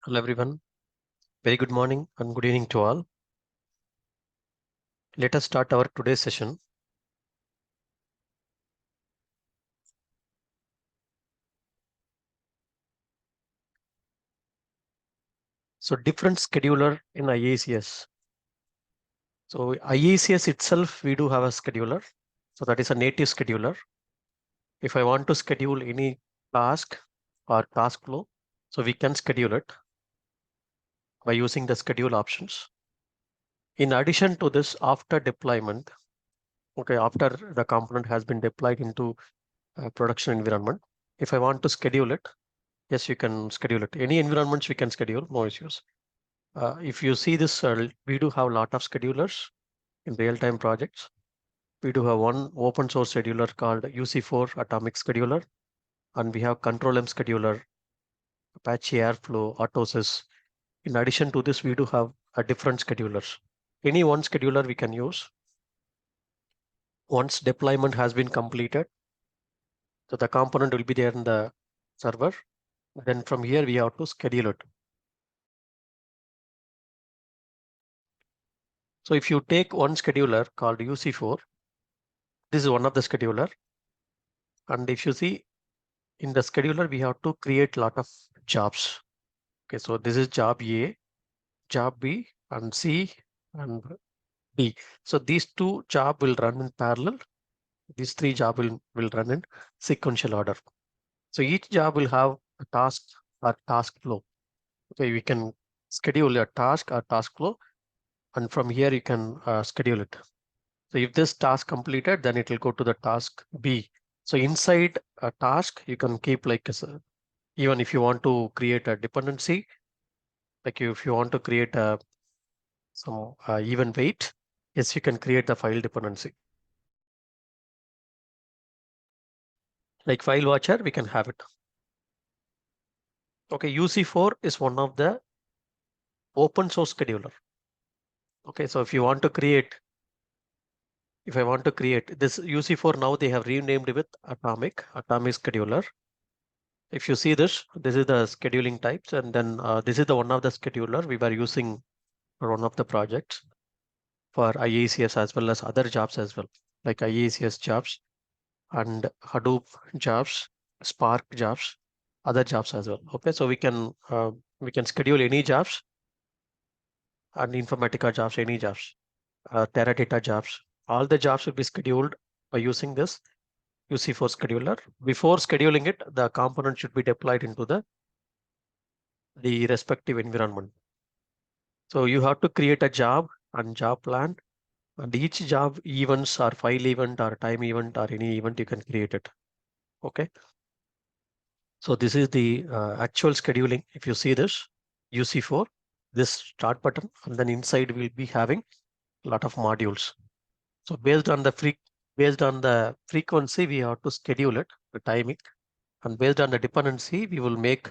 Hello everyone. Very good morning and good evening to all. Let us start our today's session. So different scheduler in IICS. So IICS itself, we do have a scheduler. So that is a native scheduler. If I want to schedule any task or task flow, so we can schedule it by using the schedule options. In addition to this, after deployment, okay, after the component has been deployed into a production environment, if I want to schedule it, yes, you can schedule it. Any environments we can schedule, no issues. If you see this, we do have a lot of schedulers in real-time projects. We do have one open source scheduler called UC4 Atomic Scheduler, and we have Control M Scheduler, Apache Airflow, Autosys. In addition to this, we do have a different schedulers. Any one scheduler we can use. Once deployment has been completed, so the component will be there in the server. Then from here, we have to schedule it. So if you take one scheduler called UC4, this is one of the scheduler. And if you see in the scheduler, we have to create a lot of jobs. Okay, so this is job A, job B, and C, and D. So these two jobs will run in parallel. These three jobs will run in sequential order. So each job will have a task or task flow. Okay, we can schedule a task or task flow, and from here you can schedule it. So if this task completed, then it will go to the task B. So inside a task, you can keep like even if you want to create a dependency, like if you want to create some even weight, yes, you can create the file dependency. Like file watcher, we can have it. Okay, UC4 is one of the open source scheduler. Okay, so if you want to create, if I want to create this UC4 now, they have renamed with Atomic scheduler. If you see this, this is the scheduling types, and then this is the one of the scheduler we were using for one of the projects for IICS as well as other jobs as well, like IICS jobs and Hadoop jobs, Spark jobs, other jobs as well. Okay, so we can schedule any jobs and Informatica jobs, any jobs, Teradata jobs. All the jobs will be scheduled by using this UC4 scheduler. Before scheduling it, the component should be deployed into the respective environment. So you have to create a job and job plan, and each job events or file event or time event or any event you can create it. Okay. So this is the actual scheduling. If you see this UC4, this start button, and then inside we'll be having a lot of modules. So based on the frequency, we have to schedule it, the timing, and based on the dependency, we will make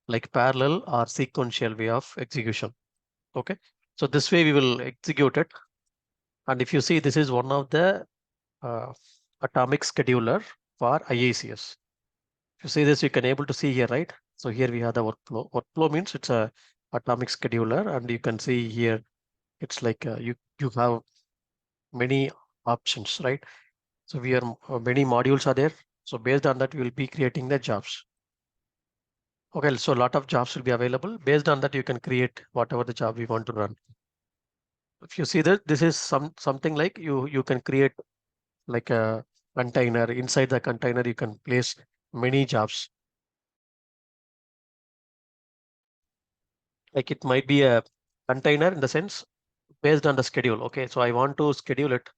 like parallel or sequential way of execution. Okay. So this way we will execute it. And if you see, this is one of the uh, atomic scheduler for IICS. If you see this, you can able to see here, right? So here we have the workflow. Workflow means it's a atomic scheduler, and you can see here it's like you have many options, right? So we are many modules are there. So based on that, we will be creating the jobs. Okay, so a lot of jobs will be available. Based on that, you can create whatever the job we want to run. If you see that, this is something like you can create like a container. Inside the container, you can place many jobs. Like it might be a container in the sense based on the schedule. Okay, so I want to schedule it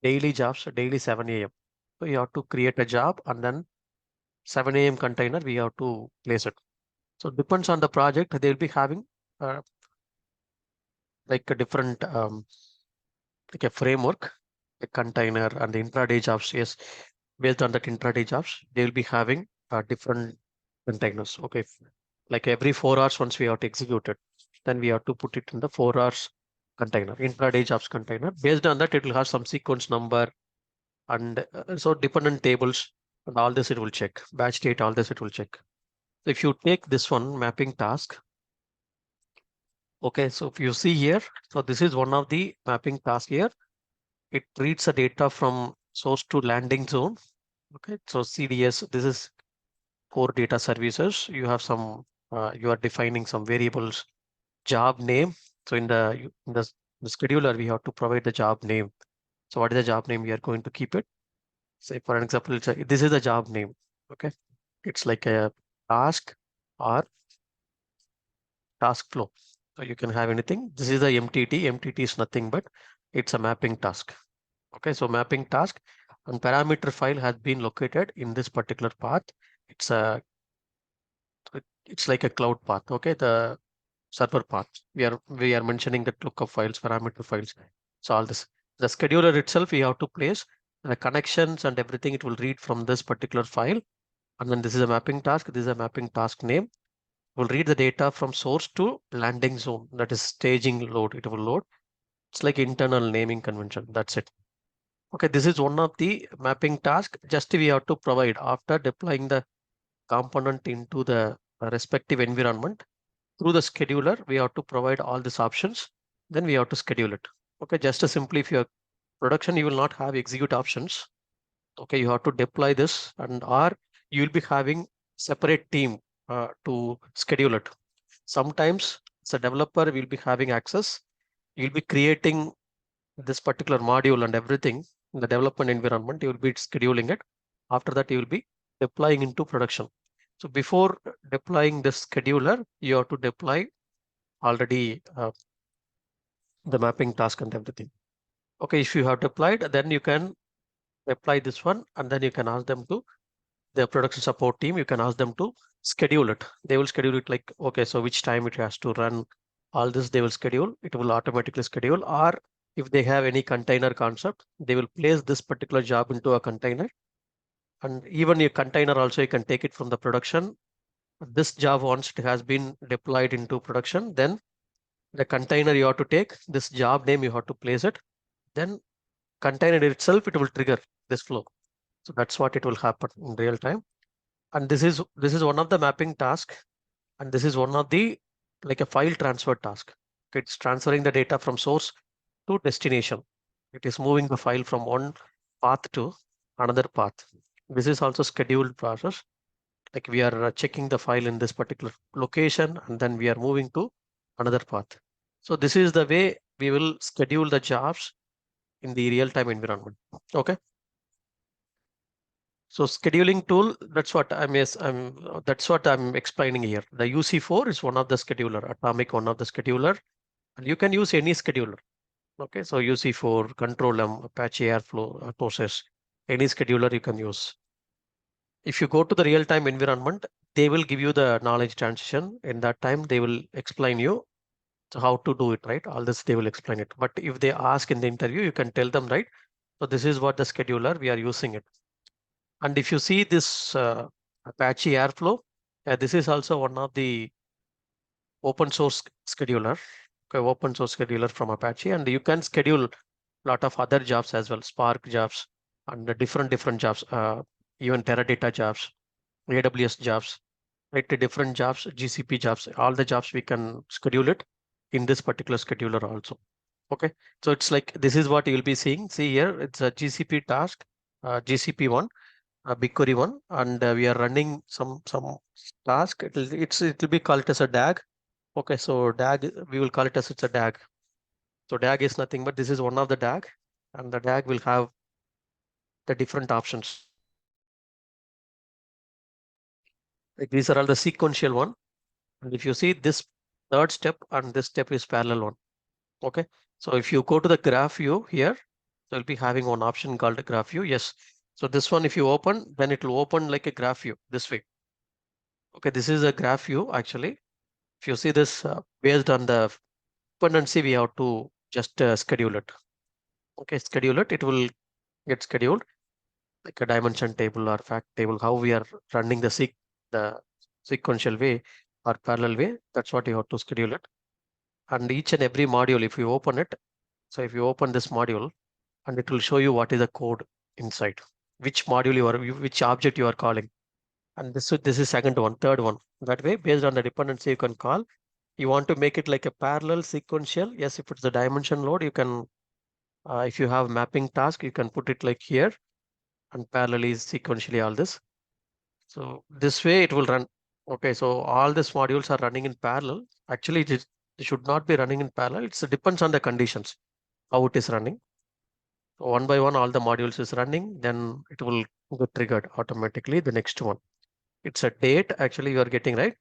daily jobs, daily 7 a.m. So you have to create a job and then 7 a.m. container, we have to place it. So it depends on the project. They'll be having uh, like a different like a framework, a container and the intraday jobs. Yes, based on that intraday jobs, they'll be having different containers. Okay, like every 4 hours once we have to execute it, then we have to put it in the 4 hours container, intraday jobs container. Based on that, it will have some sequence number and so dependent tables and all this it will check. Batch date, all this it will check. So if you take this one mapping task, Okay, so if you see here, so this is one of the mapping tasks here. It reads the data from source to landing zone. Okay, so CDS, this is core data services. You have some, you are defining some variables, job name. So in the scheduler, we have to provide the job name. So what is the job name? We are going to keep it. Say for example, this is the job name. Okay, it's like a task or task flow. So you can have anything. This is the MTT. MTT is nothing but it's a mapping task. Okay, so mapping task and parameter file has been located in this particular path. It's a it's like a cloud path. Okay, the server path. We are mentioning that lookup files, parameter files. So all this, the scheduler itself, we have to place the connections and everything. It will read from this particular file, and then this is a mapping task. This is a mapping task name. Will read the data from source to landing zone. That is staging load. It will load. It's like internal naming convention. That's it. Okay, this is one of the mapping task. Just we have to provide after deploying the component into the respective environment through the scheduler. We have to provide all these options. Then we have to schedule it. Okay, just as simply if your production, you will not have execute options. Okay, you have to deploy this, and or you will be having separate team to schedule it. Sometimes as a developer will be having access. You'll be creating this particular module and everything in the development environment. You will be scheduling it. After that, you will be deploying into production. So before deploying this scheduler, you have to deploy already the mapping task and everything. Okay, if you have deployed, then you can apply this one, and then you can ask them to the production support team. You can ask them to schedule it. They will schedule it like, okay, so which time it has to run. All this they will schedule. It will automatically schedule. Or if they have any container concept, they will place this particular job into a container. And even a container also, you can take it from the production. This job, once it has been deployed into production, then the container you have to take this job name, you have to place it. Then container itself, it will trigger this flow. So that's what it will happen in real time. And this is one of the mapping task, and this is one of the like a file transfer task. It's transferring the data from source to destination. It is moving the file from one path to another path. This is also scheduled process. Like we are checking the file in this particular location, and then we are moving to another path. So this is the way we will schedule the jobs in the real-time environment. Okay. So scheduling tool, that's what I'm explaining here. The UC4 is one of the scheduler, atomic one of the scheduler, and you can use any scheduler. Okay, so UC4, Control M, Apache Airflow, Process, any scheduler you can use. If you go to the real-time environment, they will give you the knowledge transition. In that time, they will explain you how to do it, right? All this they will explain it. But if they ask in the interview, you can tell them, right? So this is what the scheduler we are using it. And if you see this Apache Airflow, this is also one of the open source scheduler, okay, open source scheduler from Apache, and you can schedule a lot of other jobs as well, Spark jobs and the different jobs, even Teradata jobs, AWS jobs, right? The different jobs, GCP jobs, all the jobs we can schedule it in this particular scheduler also. Okay, so it's like this is what you'll be seeing. See here, it's a GCP task, GCP one, a BigQuery one, and we are running some task. It'll be called as a DAG. Okay, so DAG, we will call it as it's a DAG. So DAG is nothing but this is one of the DAG, and the DAG will have the different options. Like these are all the sequential one. And if you see this third step and this step is parallel one. Okay, so if you go to the graph view here, you'll be having one option called graph view. Yes. So this one, if you open, then it will open like a graph view this way. Okay, this is a graph view actually. If you see this based on the dependency, we have to just schedule it. Okay, schedule it. It will get scheduled like a dimension table or fact table. How we are running the sequential way or parallel way. That's what you have to schedule it. And each and every module, if you open it, so if you open this module, and it will show you what is the code inside, which module which object you are calling. And this is second one, third one. That way, based on the dependency, you can call You want to make it like a parallel sequential. Yes, if it's the dimension load, you can, if you have mapping task, you can put it like here and parallel is sequentially all this. So this way it will run. Okay, so all these modules are running in parallel. Actually, it should not be running in parallel. It depends on the conditions, how it is running. So one by one, all the modules is running, then it will get triggered automatically. The next one, it's a date. Actually, you are getting right,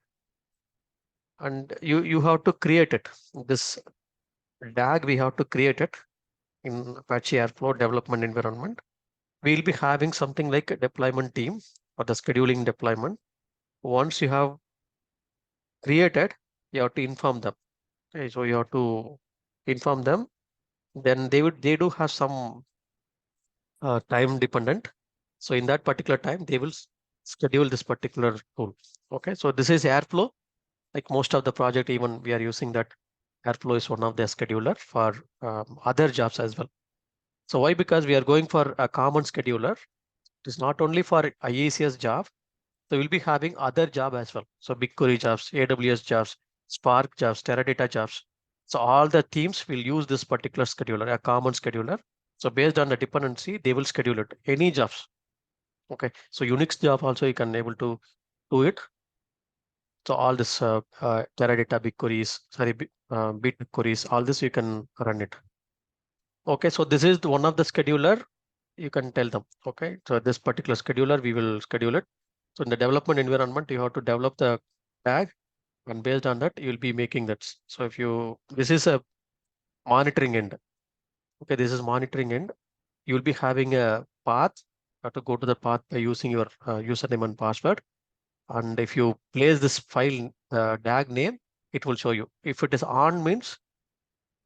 and you have to create it. This DAG we have to create it in Apache Airflow development environment. We'll be having something like a deployment team for the scheduling deployment. Once you have created, you have to inform them. Okay, so you have to inform them. Then they do have some time dependent. So in that particular time, they will schedule this particular tool. Okay, so this is Airflow. Like most of the project, even we are using that. Airflow is one of the scheduler for other jobs as well. So why? Because we are going for a common scheduler. It is not only for IICS job. So we'll be having other job as well. So BigQuery jobs, AWS jobs, Spark jobs, Teradata jobs. So all the teams will use this particular scheduler, a common scheduler. So based on the dependency, they will schedule it. Any jobs. Okay. So Unix job also you can able to do it. So all this Teradata BigQueries, sorry, BigQueries, all this you can run it. Okay. So this is one of the scheduler. You can tell them. Okay. So this particular scheduler, we will schedule it. So in the development environment, you have to develop the tag, and based on that, you'll be making that. So if you, this is a monitoring end. Okay, this is monitoring end. You'll be having a path. You have to go to the path by using your username and password. And if you place this file, tag name, it will show you. If it is on means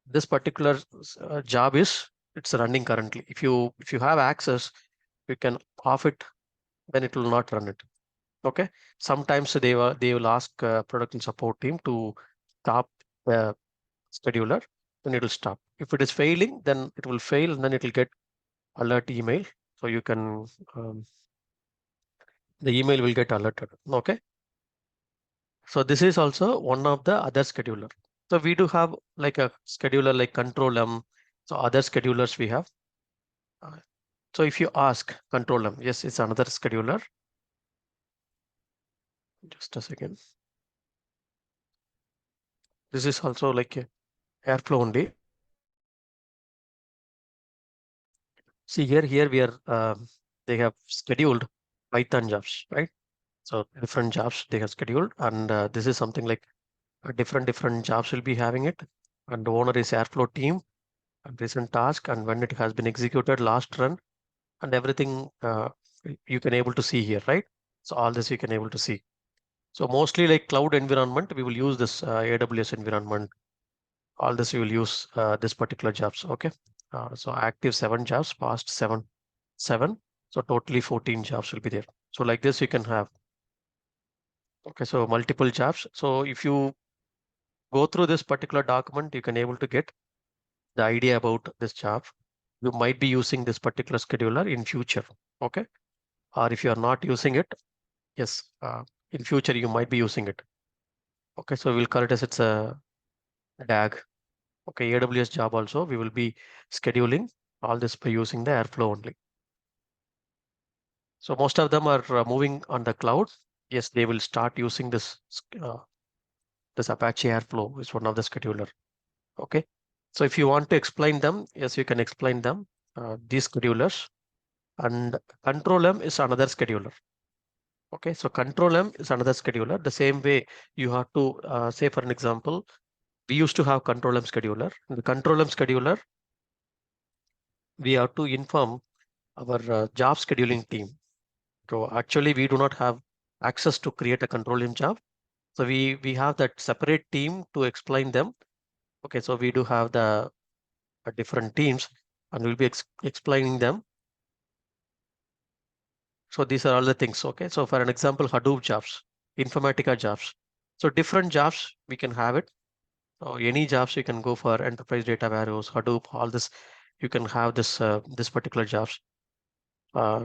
this particular job is it's running currently. If you have access, you can off it, then it will not run it. Okay. Sometimes they will ask production support team to stop the scheduler, then it will stop. If it is failing, then it will fail, and then it will get alert email. So you can the email will get alerted. Okay. So this is also one of the other scheduler. So we do have like a scheduler like control M. So other schedulers we have. Uh, So if you ask control M, yes, it's another scheduler. Just a second. This is also like a Airflow only. See here we are, they have scheduled Python jobs, right? So different jobs they have scheduled, and this is something like different jobs will be having it. And the owner is Airflow team and recent task, and when it has been executed, last run, and everything you can able to see here, right? So all this you can able to see. So mostly like cloud environment, we will use this AWS environment. All this you will use this particular jobs. Okay. So active 7 jobs, past seven. So totally 14 jobs will be there. So like this you can have. Okay. So multiple jobs. So if you go through this particular document, you can able to get the idea about this job. You might be using this particular scheduler in future. Okay. Or if you are not using it, yes, in future you might be using it. Okay. So we'll call it as it's a DAG. Okay. AWS job also, we will be scheduling all this by using the Airflow only. So most of them are moving on the cloud. Yes, they will start using this Apache Airflow is one of the scheduler. Okay. So if you want to explain them, yes, you can explain them. These schedulers, and control M is another scheduler. Okay. So control M is another scheduler. The same way you have to say, for an example, we used to have control M scheduler. In the control M scheduler, we have to inform our job scheduling team. So actually, we do not have access to create a control M job. So we have that separate team to explain them. Okay, so we do have the different teams, and we'll be explaining them. So these are all the things. Okay, so for an example, Hadoop jobs, Informatica jobs. So different jobs we can have it. So any jobs you can go for enterprise data warehouse, Hadoop, all this. You can have this particular jobs,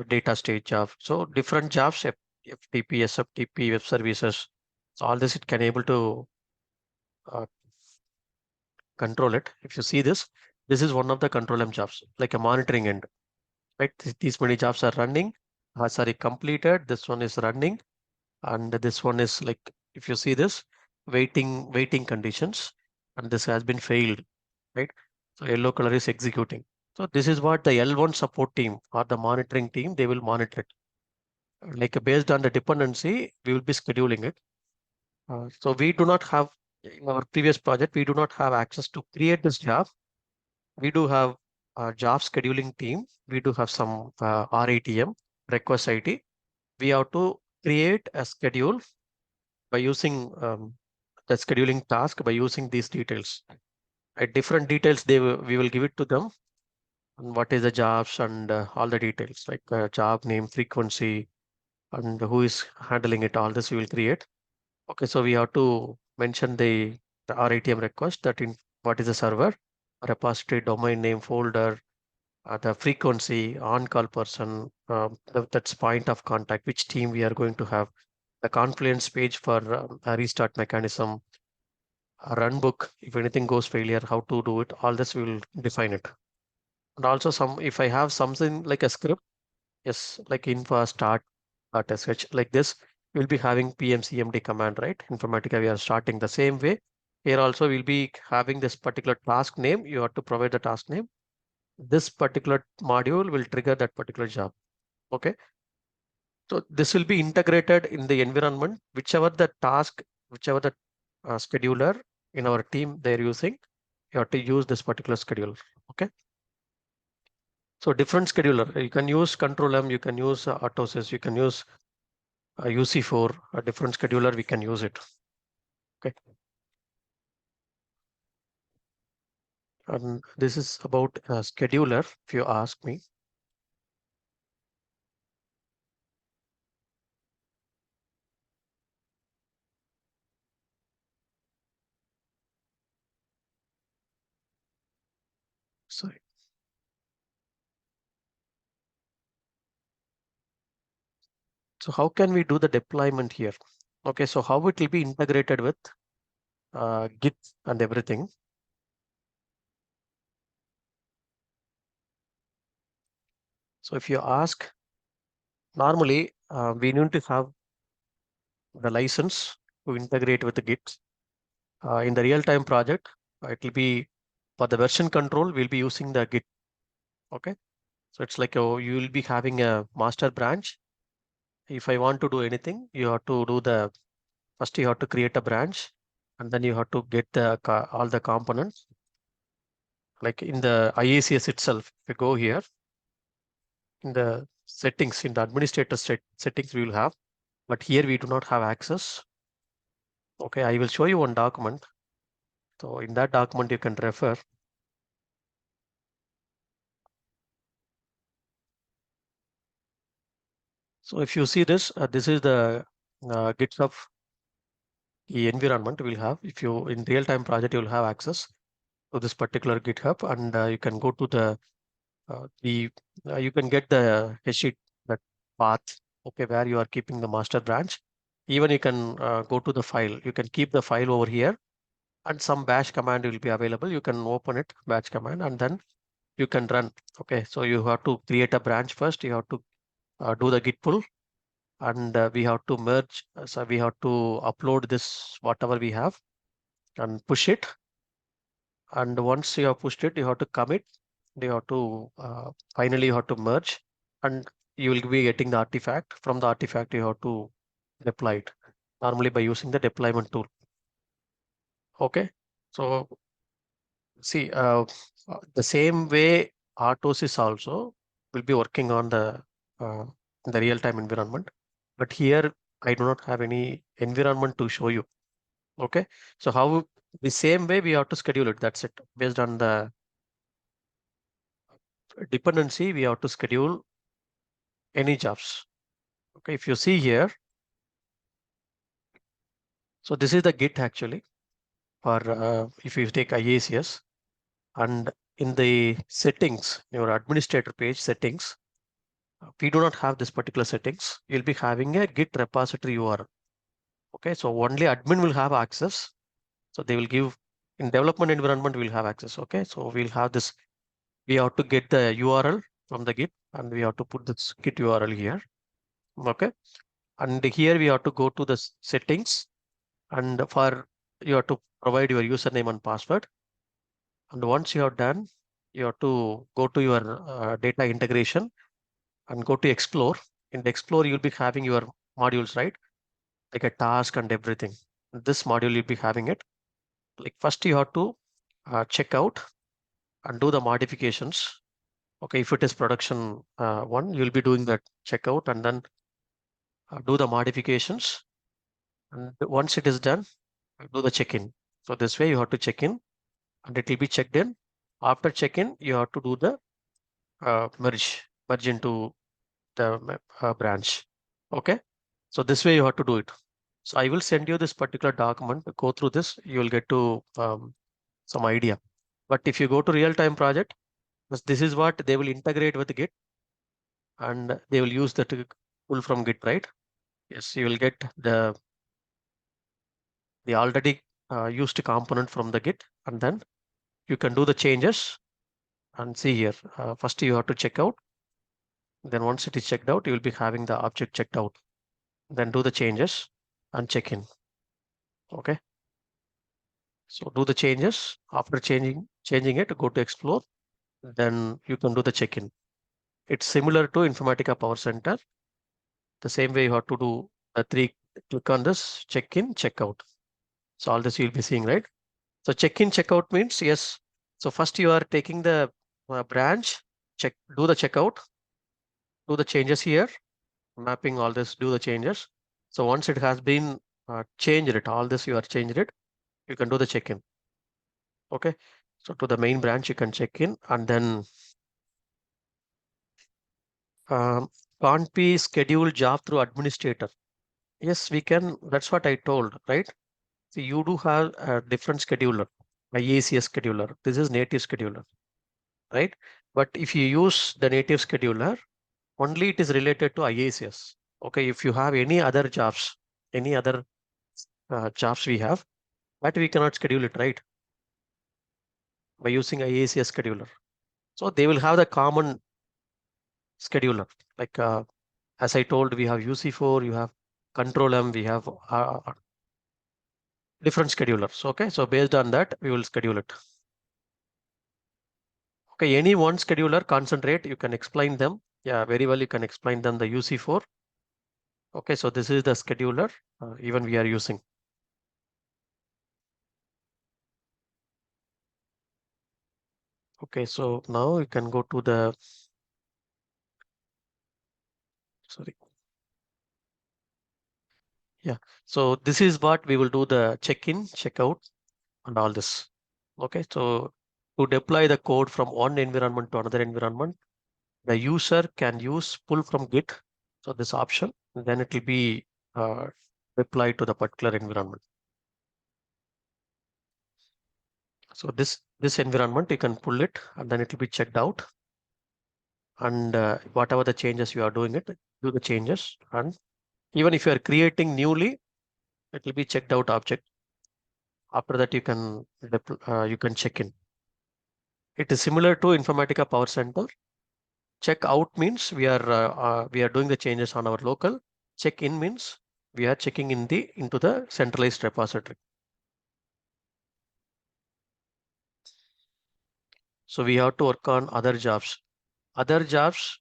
data stage job. So different jobs, FTP, SFTP, web services. So all this it can able to control it. If you see this, this is one of the control M jobs, like a monitoring end, right? These many jobs are running, sorry, completed. This one is running, and this one is like, if you see this, waiting conditions, and this has been failed, right? So yellow color is executing. So this is what the L1 support team or the monitoring team, they will monitor it. Like based on the dependency, we will be scheduling it. So we do not have, in our previous project, we do not have access to create this job. We do have a job scheduling team. We do have some RATM, request ID. We have to create a schedule by using the scheduling task by using these details. At different details, we will give it to them. And what is the jobs and all the details like job name, frequency, and who is handling it. All this we will create. Okay, so we have to mention the RATM request that in what is the server, repository, domain name, folder, the frequency, on-call person, that's point of contact, which team we are going to have, the confluence page for a restart mechanism, a run book, if anything goes failure, how to do it, all this we will define it. And also if I have something like a script, yes, like info start sh like this, we'll be having pmcmd command, right? Informatica, we are starting the same way. Here also we'll be having this particular task name. You have to provide the task name. This particular module will trigger that particular job. Okay. So this will be integrated in the environment, whichever the task, whichever the scheduler in our team they're using, you have to use this particular scheduler. Okay. So different scheduler, you can use Control M, you can use Autosys, you can use UC4, a different scheduler, we can use it. Okay. And this is about a scheduler, if you ask me. Sorry. So how can we do the deployment here? Okay, so how it will be integrated with Git and everything. So if you ask, normally we need to have the license to integrate with the Git. In the real-time project, it will be for the version control, we'll be using the Git. Okay, so it's like you will be having a master branch. If I want to do anything, you have to do the first. You have to create a branch, and then you have to get all the components. Like in the IICS itself, if you go here in the settings, in the administrator settings, we will have, but here we do not have access. Okay, I will show you one document. So in that document, you can refer. So if you see this, this is the GitHub environment we'll have. If you in real-time project, you'll have access to this particular GitHub, and you can go to the you can get the sheet, that path. Okay, where you are keeping the master branch. Even you can go to the file. You can keep the file over here, and some bash command will be available. You can open it, bash command, and then you can run. Okay, so you have to create a branch first. You have to do the git pull, and we have to merge. So we have to upload this whatever we have and push it. And once you have pushed it, you have to commit. You have to finally you have to merge, and you will be getting the artifact. From the artifact, you have to deploy it normally by using the deployment tool. Okay, so see, the same way Artosis also will be working on uh, the real-time environment, but here I do not have any environment to show you. Okay, so how the same way we have to schedule it. That's it. Based on the dependency, we have to schedule any jobs. Okay, if you see here, so this is the Git actually for if you take IICS, and in the settings, your administrator page settings, we do not have this particular settings. You'll be having a Git repository URL. Okay, so only admin will have access. So they will give in development environment, we'll have access. Okay. So we'll have this, we have to get the URL from the Git and we have to put this Git URL here. Okay. And here we have to go to the settings and for you have to provide your username and password. And once you have done, you have to go to your data integration and go to explore. In the explore, you'll be having your modules, right? Like a task and everything. This module you'll be having it. Like first you have to check out and do the modifications. Okay, if it is production one, you'll be doing that checkout and then do the modifications. And once it is done, do the check-in. So this way you have to check in and it will be checked in. After check-in, you have to do the merge into the branch. Okay. So this way you have to do it. So I will send you this particular document. Go through this. You will get to some idea. But if you go to real-time project, this is what they will integrate with Git and they will use that to pull from Git, right? Yes, you will get the already used component from the Git and then you can do the changes and see here. First you have to check out. Then once it is checked out, you will be having the object checked out. Then do the changes and check in. Okay. So do the changes. After changing it, go to explore. Then you can do the check-in. It's similar to Informatica Power Center. The same way you have to do the three, click on this, check-in, check-out. So all this you'll be seeing, right? So check-in, check-out means yes. So first you are taking the branch, do the checkout, do the changes here, mapping all this, do the changes. So once it has been changed it, all this you are changed it, you can do the check-in. Okay. So to the main branch, you can check in and then can't be schedule job through administrator. Yes, we can. That's what I told, right? So you do have a different scheduler, IICS scheduler. This is native scheduler, right? But if you use the native scheduler, only it is related to IICS. Okay, if you have any other jobs, any other jobs we have, but we cannot schedule it, right? By using IICS scheduler. So they will have the common scheduler. Like as I told, we have UC4, you have control M, we have different schedulers. Okay, so based on that, we will schedule it. Okay, any one scheduler, concentrate, you can explain them. Yeah, very well, you can explain them the UC4. Okay, so this is the scheduler, even we are using. Okay, so now you can go to the, sorry. Yeah, so this is what we will do the check-in, check-out and all this. Okay, so to deploy the code from one environment to another environment, the user can use pull from Git. So this option, then it will be applied to the particular environment. So this environment, you can pull it and then it will be checked out. And whatever the changes you are doing it, do the changes. And even if you are creating newly, it will be checked out object. After that, you can check in. It is similar to Informatica Power Center. Check out means we are doing the changes on our local. Check in means we are checking into the centralized repository. So we have to work on other jobs. Other jobs,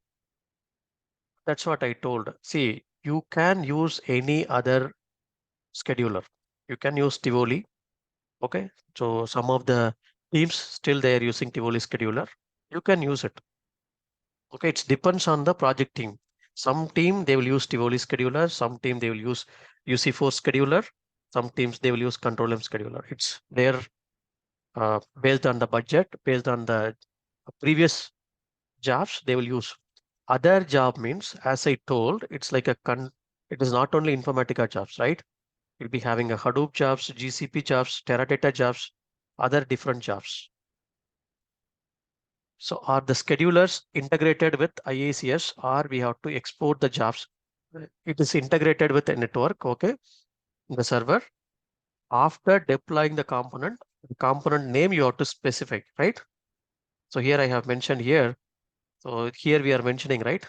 that's what I told. See, you can use any other scheduler. You can use Tivoli. Okay. So some of the teams still they are using Tivoli scheduler. You can use it. Okay. It depends on the project team. Some team they will use Tivoli scheduler. Some team they will use UC4 scheduler. Some teams they will use Control M scheduler. It's there based on the budget, based on the previous jobs they will use. Other job means, as I told, it's like it is not only Informatica jobs, right? You'll be having a Hadoop jobs, GCP jobs, Teradata jobs, other different jobs. So are the schedulers integrated with IICS or we have to export the jobs? It is integrated with a network, okay, the server. After deploying the component name you have to specify, right? So here I have mentioned here. So here we are mentioning, right?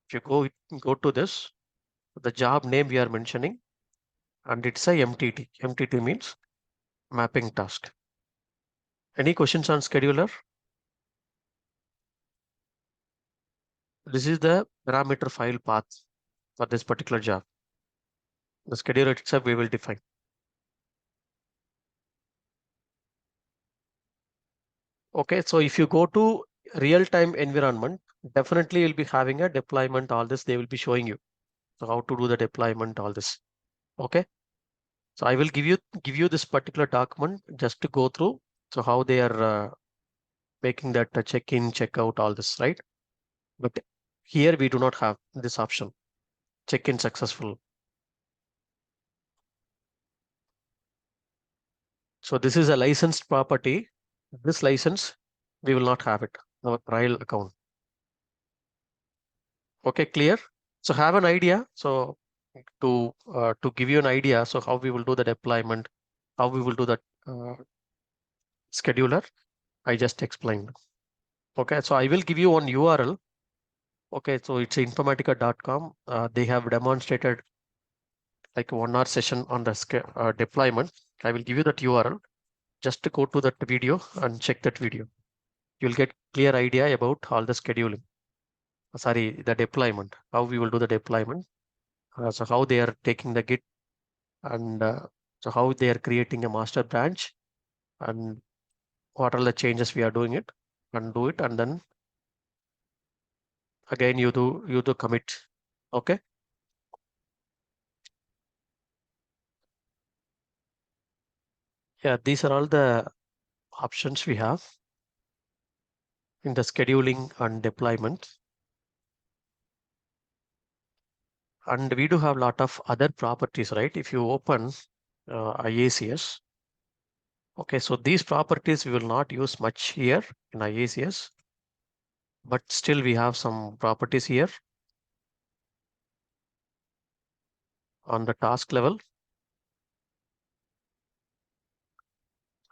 If you go to this, the job name we are mentioning, and it's a MTT. MTT means mapping task. Any questions on scheduler? This is the parameter file path for this particular job. The scheduler itself we will define. Okay, so if you go to real-time environment, definitely you'll be having a deployment, all this they will be showing you. So how to do the deployment, all this. Okay. So I will give you this particular document just to go through. So how they are making that check-in, check-out, all this, right? But here we do not have this option. Check-in successful. So this is a licensed property. This license, we will not have it, our trial account. Okay, clear? So have an idea. So to give you an idea, so how we will do the deployment, how we will do the scheduler, I just explained. Okay, so I will give you one URL. Okay, so it's informatica.com. They have demonstrated like 1 hour session on the deployment. I will give you that URL. Just to go to that video and check that video. You'll get clear idea about all the scheduling. Sorry, the deployment, how we will do the deployment. So how they are taking the Git, and so how they are creating a master branch, and what are the changes we are doing it, and do it, and then again you do commit. Okay. Yeah, these are all the options we have in the scheduling and deployment. And we do have a lot of other properties, right? If you open IICS, okay, so these properties we will not use much here in IICS, but still we have some properties here on the task level.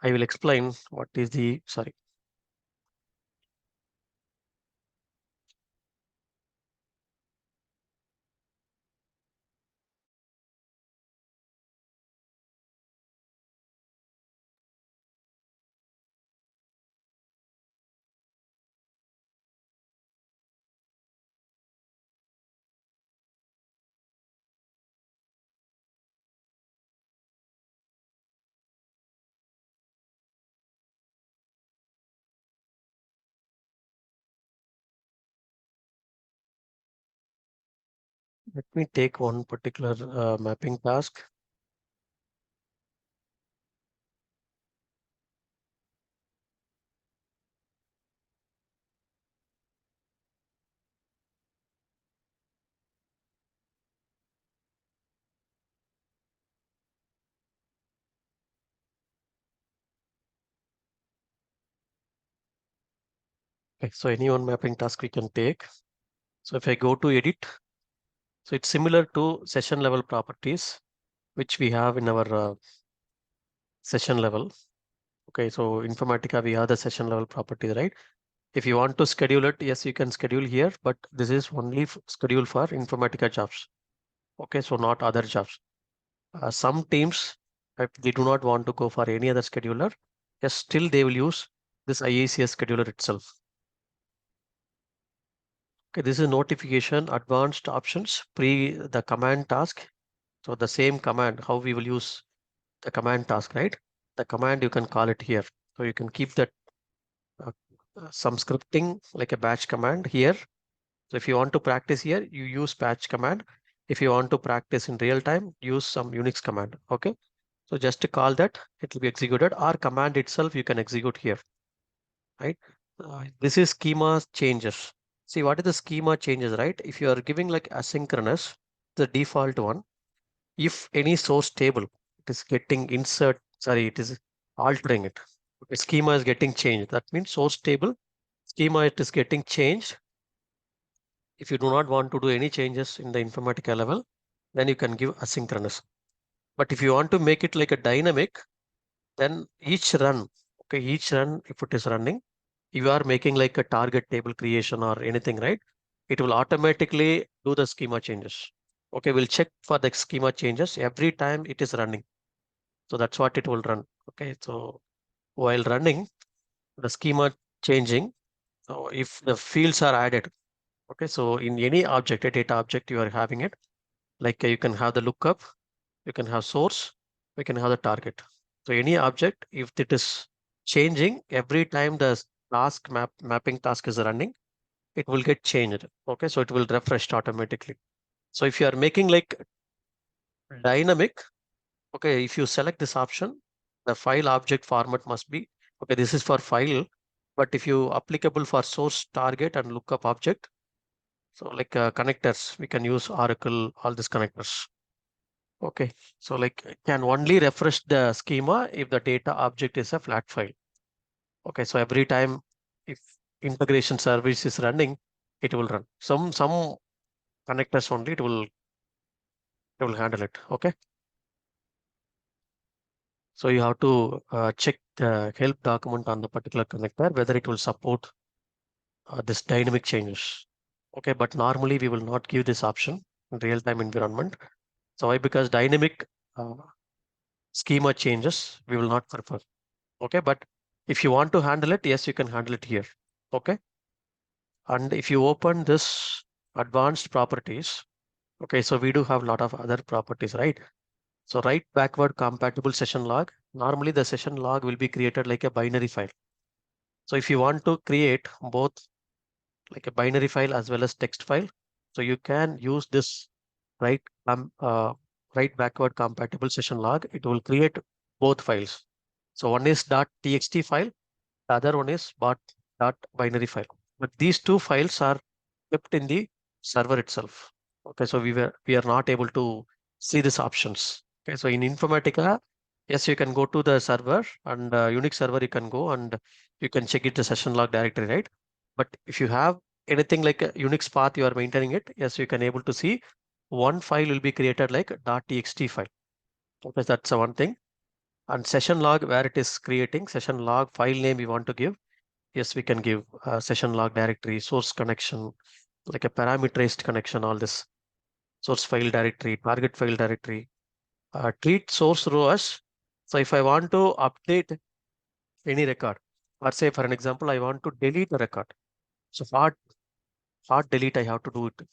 I will explain what is the, sorry. Let me take one particular mapping task. Okay, so any one mapping task we can take. So if I go to edit, so it's similar to session level properties, which we have in our session level. Okay, so Informatica, we have the session level properties, right? If you want to schedule it, yes, you can schedule here, but this is only schedule for Informatica jobs. Okay, so not other jobs. Some teams, if they do not want to go for any other scheduler, yes, still they will use this IICS scheduler itself. Okay, this is notification, advanced options, the command task. So the same command, how we will use the command task, right? The command you can call it here. So you can keep that uh, some scripting like a batch command here. So if you want to practice here, you use batch command. If you want to practice in real time, use some Unix command. Okay. So just to call that, it will be executed, or command itself you can execute here, right? This is schema changes. See what is the schema changes, right? If you are giving like asynchronous, the default one, if any source table it is getting it is altering it. Okay, schema is getting changed. That means source table schema it is getting changed. If you do not want to do any changes in the Informatica level, then you can give asynchronous. But if you want to make it like a dynamic, then each run, okay, each run, if it is running, you are making like a target table creation or anything, right? It will automatically do the schema changes. Okay, we'll check for the schema changes every time it is running. So that's what it will run. Okay, so while running, the schema changing. So if the fields are added, okay, so in any object, a data object, you are having it, like you can have the lookup, you can have source, we can have the target. So any object, if it is changing every time the mapping task is running, it will get changed. Okay, so it will refresh automatically. So if you are making like dynamic, okay, if you select this option, the file object format must be, okay, this is for file, but if you applicable for source, target and lookup object, so like connectors, we can use Oracle, all these connectors. Okay, so like can only refresh the schema if the data object is a flat file. Okay, so every time if integration service is running, it will run. Some connectors only it will handle it. Okay, so you have to check the help document on the particular connector whether it will support this dynamic changes. Okay, but normally we will not give this option in real-time environment. So why? Because dynamic uh, schema changes we will not prefer. Okay, but if you want to handle it, yes, you can handle it here. Okay, and if you open this advanced properties, okay, so we do have a lot of other properties, right? So write backward compatible session log. Normally the session log will be created like a binary file. So if you want to create both like a binary file as well as text file, so you can use this write write backward compatible session log. It will create both files. So one is .txt file, the other one is .binary file. But these two files are kept in the server itself. Okay, so we are not able to see these options. Okay, so in Informatica, yes, you can go to the server and Unix server you can go and you can check it the session log directory, right? But if you have anything like a Unix path you are maintaining it, yes, you can able to see one file will be created like .txt file. Okay, that's the one thing. And session log where it is creating session log file name we want to give. Yes, we can give session log directory, source connection, like a parameterized connection, all this source file directory, target file directory, treat source row as. So if I want to update any record, or say for an example, I want to delete a record. So hard delete, I have to do it.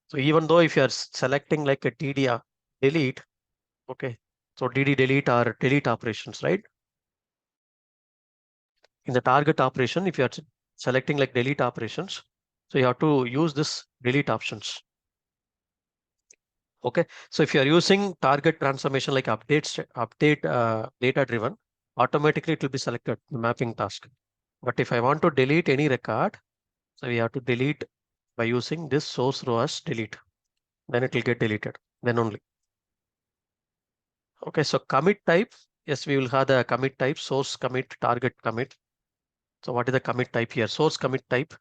So even though if you are selecting like a DD delete, okay, so DD delete or delete operations, right? In the target operation, if you are selecting like delete operations, so you have to use this delete options. Okay, so if you are using target transformation like update data driven, automatically it will be selected the mapping task. But if I want to delete any record, so we have to delete by using this source row as delete. Then it will get deleted. Then only. Okay, so commit type. Yes, we will have the commit type, source commit, target commit. So what is the commit type here? Source commit type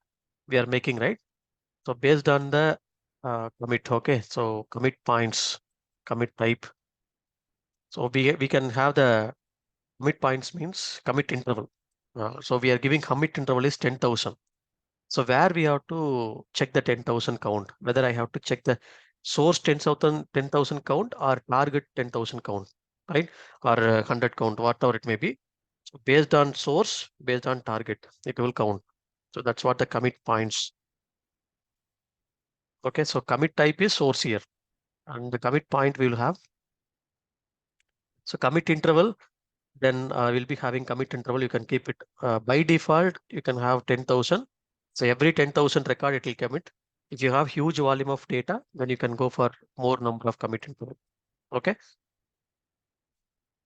we are making, right? So based on the commit, okay. So commit points, commit type. So we can have the commit points means commit interval. So we are giving commit interval is 10,000. So where we have to check the 10,000 count, whether I have to check the source 10,000 count or target 10,000 count, right? Or 100 count, whatever it may be. So based on source, based on target, it will count. So that's what the commit points. Okay, so commit type is source here. And the commit point we will have. So commit interval, then we'll be having commit interval. You can keep it by default. You can have 10,000. So every 10,000 record, it will commit. If you have huge volume of data, then you can go for more number of commit interval. Okay.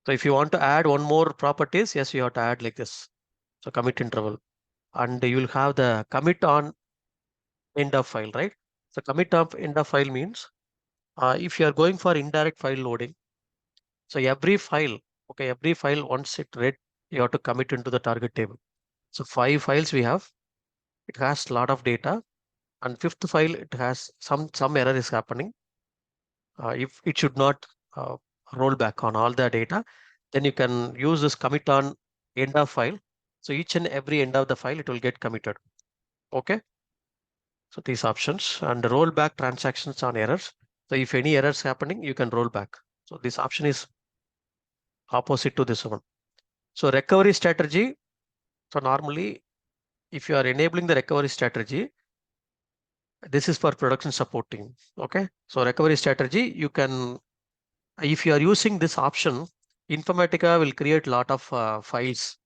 So if you want to add one more properties, yes, you have to add like this. So commit interval, and you will have the commit on end of file, right? So commit of end of file means if you are going for indirect file loading, so every file, okay, every file once it read, you have to commit into the target table. So 5 files we have, it has a lot of data, and fifth file it has some error is happening. If it should not rollback on all the data. Then you can use this commit on end of file. So each and every end of the file, it will get committed. Okay. So these options and rollback transactions on errors. So if any errors happening, you can roll back. So this option is opposite to this one. So recovery strategy. So normally, if you are enabling the recovery strategy, this is for production support team. Okay. So recovery strategy, you can, if you are using this option, Informatica will create a lot of files.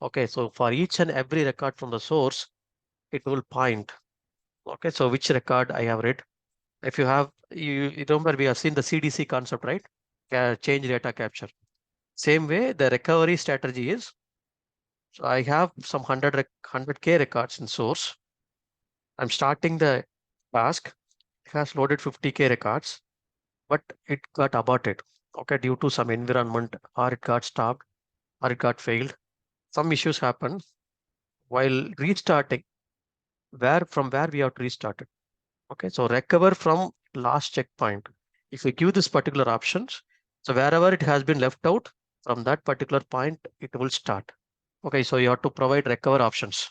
Okay. So for each and every record from the source, it will point. Okay. So which record I have read. If you have, you remember we have seen the CDC concept, right? Change data capture. Same way, the recovery strategy is, so I have some 100K records in source. I'm starting the task. It has loaded 50K records, but it got aborted. Okay, due to some environment, or it got stopped, or it got failed. Some issues happen while restarting. Where we have to restart it. Okay, so recover from last checkpoint. If we give this particular options, so wherever it has been left out from that particular point, it will start. Okay, so you have to provide recover options.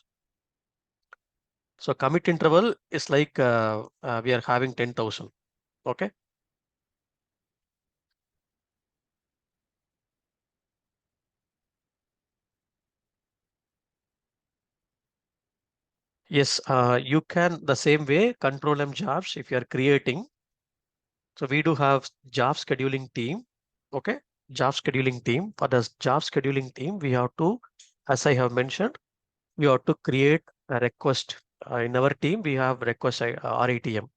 So commit interval is like we are having 10,000. Okay. Yes, you can the same way control M jobs if you are creating. So we do have job scheduling team. Okay, job scheduling team. For the job scheduling team, we have to, as I have mentioned, we have to create a request. In our team, we have request RATM.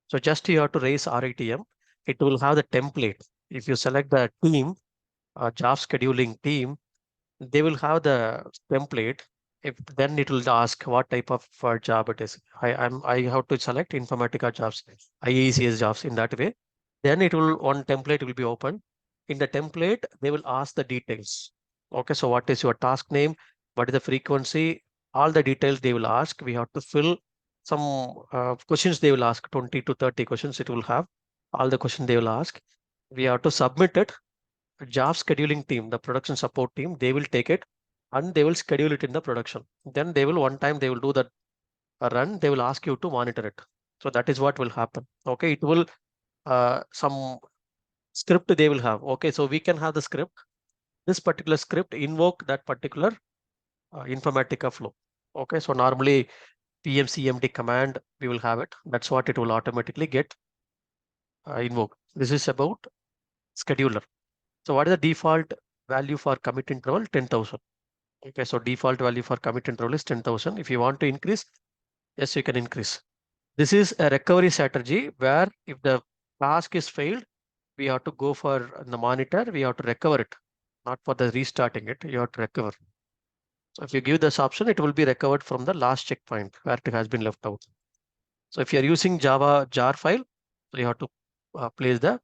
So just you have to raise RATM. It will have the template. If you select the team, job scheduling team, they will have the template. If then it will ask what type of job it is. I have to select Informatica jobs, IICS jobs in that way. Then it will one template will be open. In the template, they will ask the details. Okay, so what is your task name? What is the frequency? All the details they will ask. We have to fill some questions they will ask, 20 to 30 questions it will have. All the questions they will ask. We have to submit it. Job scheduling team, the production support team, they will take it and they will schedule it in the production. Then they will one time they will do the run. They will ask you to monitor it. So that is what will happen. Okay, it will some script they will have. Okay, so we can have the script. This particular script invoke that particular Informatica flow. Okay, so normally PMCMD command we will have it. That's what it will automatically get invoked. This is about scheduler. So what is the default value for commit interval? 10,000. Okay, so default value for commit interval is 10,000. If you want to increase, yes, you can increase. This is a recovery strategy where if the task is failed, we have to go for the monitor, we have to recover it, not for the restarting it, you have to recover. So if you give this option, it will be recovered from the last checkpoint where it has been left out. So if you are using Java jar file, so you have to place the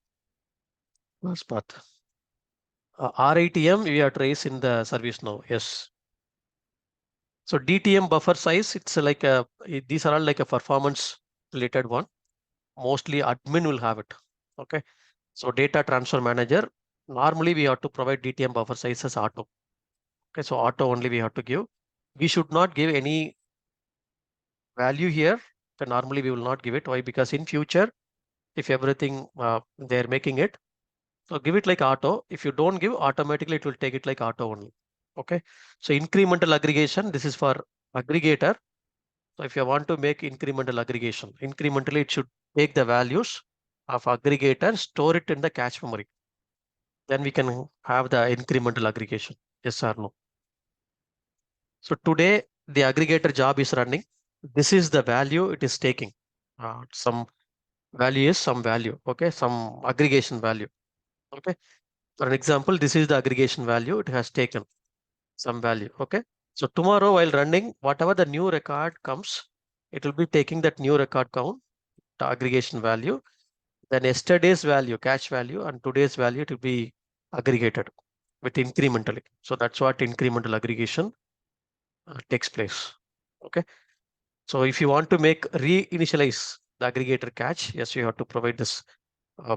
first path. RATM, we have to raise in the service now. Yes. So DTM buffer size, it's like these are all like a performance related one. Mostly admin will have it. Okay. So data transfer manager, normally we have to provide DTM buffer size as auto. Okay. So auto only we have to give. We should not give any value here. So normally we will not give it. Why? Because in future, if everything they're making it, so give it like auto. If you don't give, automatically it will take it like auto only. Okay. So incremental aggregation, this is for aggregator. So if you want to make incremental aggregation, incrementally it should take the values of aggregator, store it in the cache memory. Then we can have the incremental aggregation. Yes or no? So today the aggregator job is running. This is the value it is taking. Some value is some value. Okay. Some aggregation value. Okay. For an example, this is the aggregation value. It has taken some value. Okay. So tomorrow while running, whatever the new record comes, it will be taking that new record count, the aggregation value. Then yesterday's value, cache value, and today's value to be aggregated with incrementally. So that's what incremental aggregation takes place. Okay. So if you want to make reinitialize the aggregator cache, yes, you have to provide this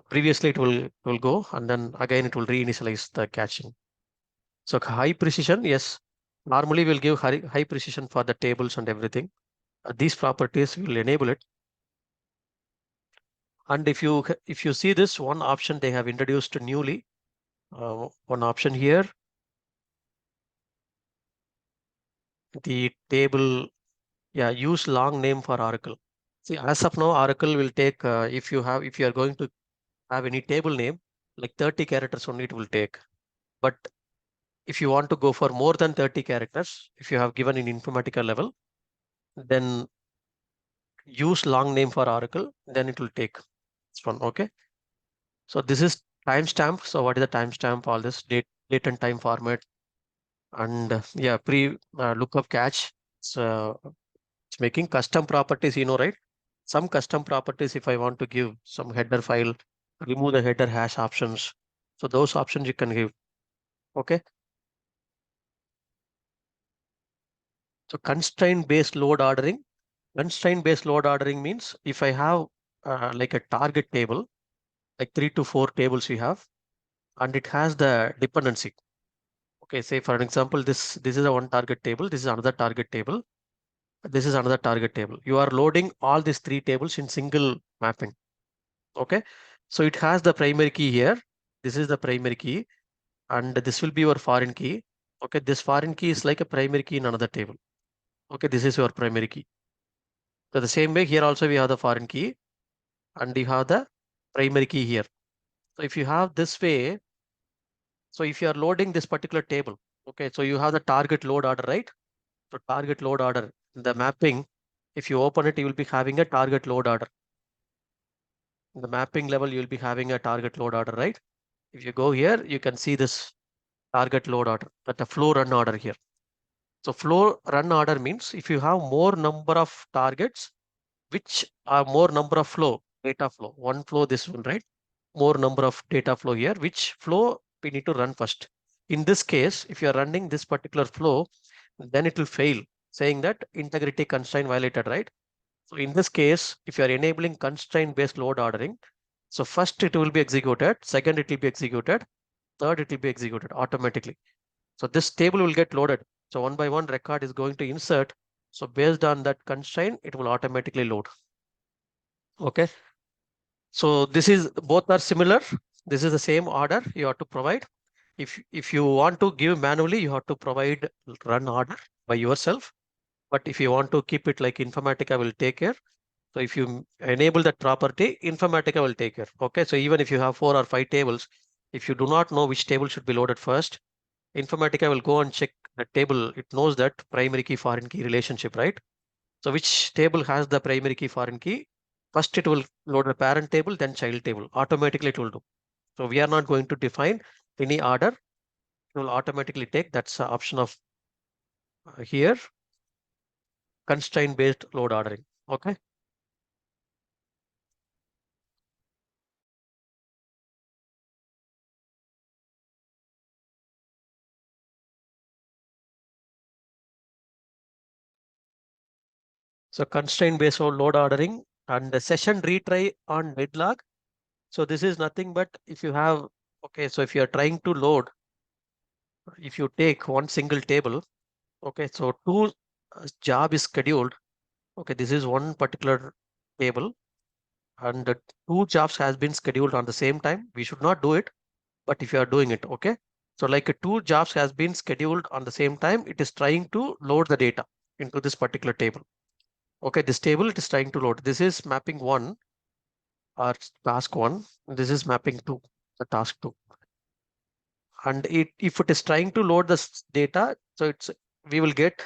Previously it will go, and then again it will reinitialize the caching. So high precision, yes. Normally we'll give high precision for the tables and everything. These properties will enable it. And if you see this one option they have introduced newly, one option here, the table, yeah, use long name for Oracle. See, as of now, Oracle will take if you are going to have any table name, like 30 characters only it will take. But if you want to go for more than 30 characters, if you have given in Informatica level, then use long name for Oracle, then it will take this one. Okay. So this is timestamp. So what is the timestamp? All this date and time format, and yeah, pre lookup catch. So it's making custom properties, right? Some custom properties, if I want to give some header file, remove the header hash options. So those options you can give. Okay. So constraint based load ordering. Constraint based load ordering means if I have like a target table, like 3 to 4 tables we have, and it has the dependency. Okay, say for an example, this is a one target table, this is another target table, this is another target table. You are loading all these 3 tables in single mapping. Okay, so it has the primary key here. This is the primary key, and this will be your foreign key. Okay, this foreign key is like a primary key in another table. Okay, this is your primary key. So the same way here also we have the foreign key, and you have the primary key here. So if you have this way, so if you are loading this particular table, okay, so you have the target load order, right? So target load order, the mapping, if you open it, you will be having a target load order. In the mapping level, you will be having a target load order, right? If you go here, you can see this target load order, but the flow run order here. So flow run order means if you have more number of targets, which are more number of flow, data flow, one flow, this one, right? More number of data flow here, which flow we need to run first. In this case, if you are running this particular flow, then it will fail, saying that integrity constraint violated, right? So in this case, if you are enabling constraint based load ordering, so first it will be executed, second it will be executed, third it will be executed automatically. So this table will get loaded. So one by one record is going to insert. So based on that constraint, it will automatically load. Okay. So this is both are similar. This is the same order you have to provide. If you want to give manually, you have to provide run order by yourself. But if you want to keep it like Informatica will take care. So if you enable that property, Informatica will take care. Okay. So even if you have 4 or 5 tables, if you do not know which table should be loaded first, Informatica will go and check the table. It knows that primary key foreign key relationship, right? So which table has the primary key foreign key? First it will load the parent table, then child table. Automatically it will do. So we are not going to define any order. It will automatically take. That's the option of here, constraint based load ordering. Okay. So constraint based load ordering and the session retry on deadlock. So this is nothing but if you have, okay, so if you are trying to load, if you take one single table, okay, so two job is scheduled. Okay, this is one particular table and the 2 jobs has been scheduled on the same time. We should not do it, but if you are doing it, okay. So like 2 jobs has been scheduled on the same time, it is trying to load the data into this particular table. Okay, this table it is trying to load. This is mapping 1 or task 1. This is mapping 2, the task 2. And if it is trying to load this data, so we will get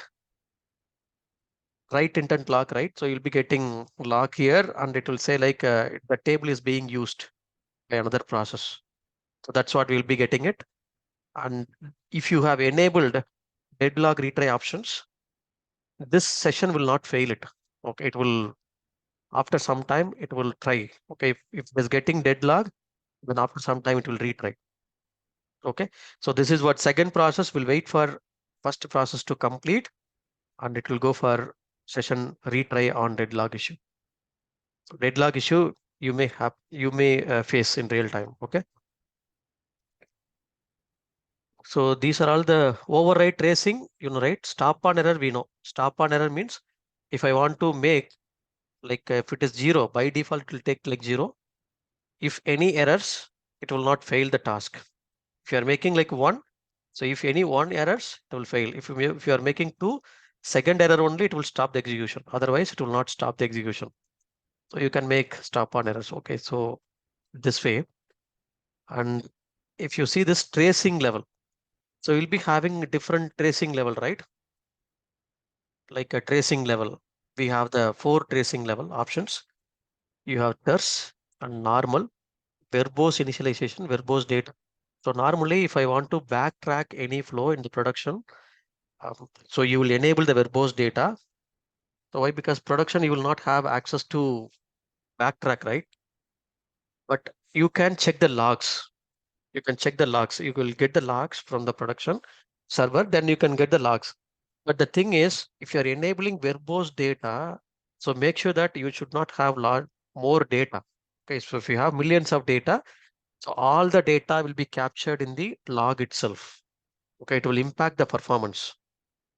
write intent lock, right? So you'll be getting lock here and it will say like the table is being used by another process. So that's what we'll be getting it. And if you have enabled deadlock retry options, this session will not fail it. Okay, it will, after some time, it will try. Okay, if it is getting deadlock, then after some time it will retry. Okay, so this is what second process will wait for first process to complete and it will go for session retry on deadlock issue. So deadlock issue, you may face in real time. Okay. So these are all the override tracing, right? Stop on error, we know. Stop on error means if I want to make like if it is 0, by default it will take like 0. If any errors, it will not fail the task. If you are making like 1, so if any 1 errors, it will fail. If you are making 2, second error only, it will stop the execution. Otherwise, it will not stop the execution. So you can make stop on errors. Okay, so this way. And if you see this tracing level, so you'll be having a different tracing level, right? Like a tracing level. We have the 4 tracing level options. You have terse and normal, verbose initialization, verbose data. So normally, if I want to backtrack any flow in the production, so you will enable the verbose data. So why? Because production, you will not have access to backtrack, right? But you can check the logs. You can check the logs. You will get the logs from the production server, then you can get the logs. But the thing is, if you're enabling verbose data, so make sure that you should not have lot more data. Okay, so if you have millions of data, so all the data will be captured in the log itself. Okay, it will impact the performance.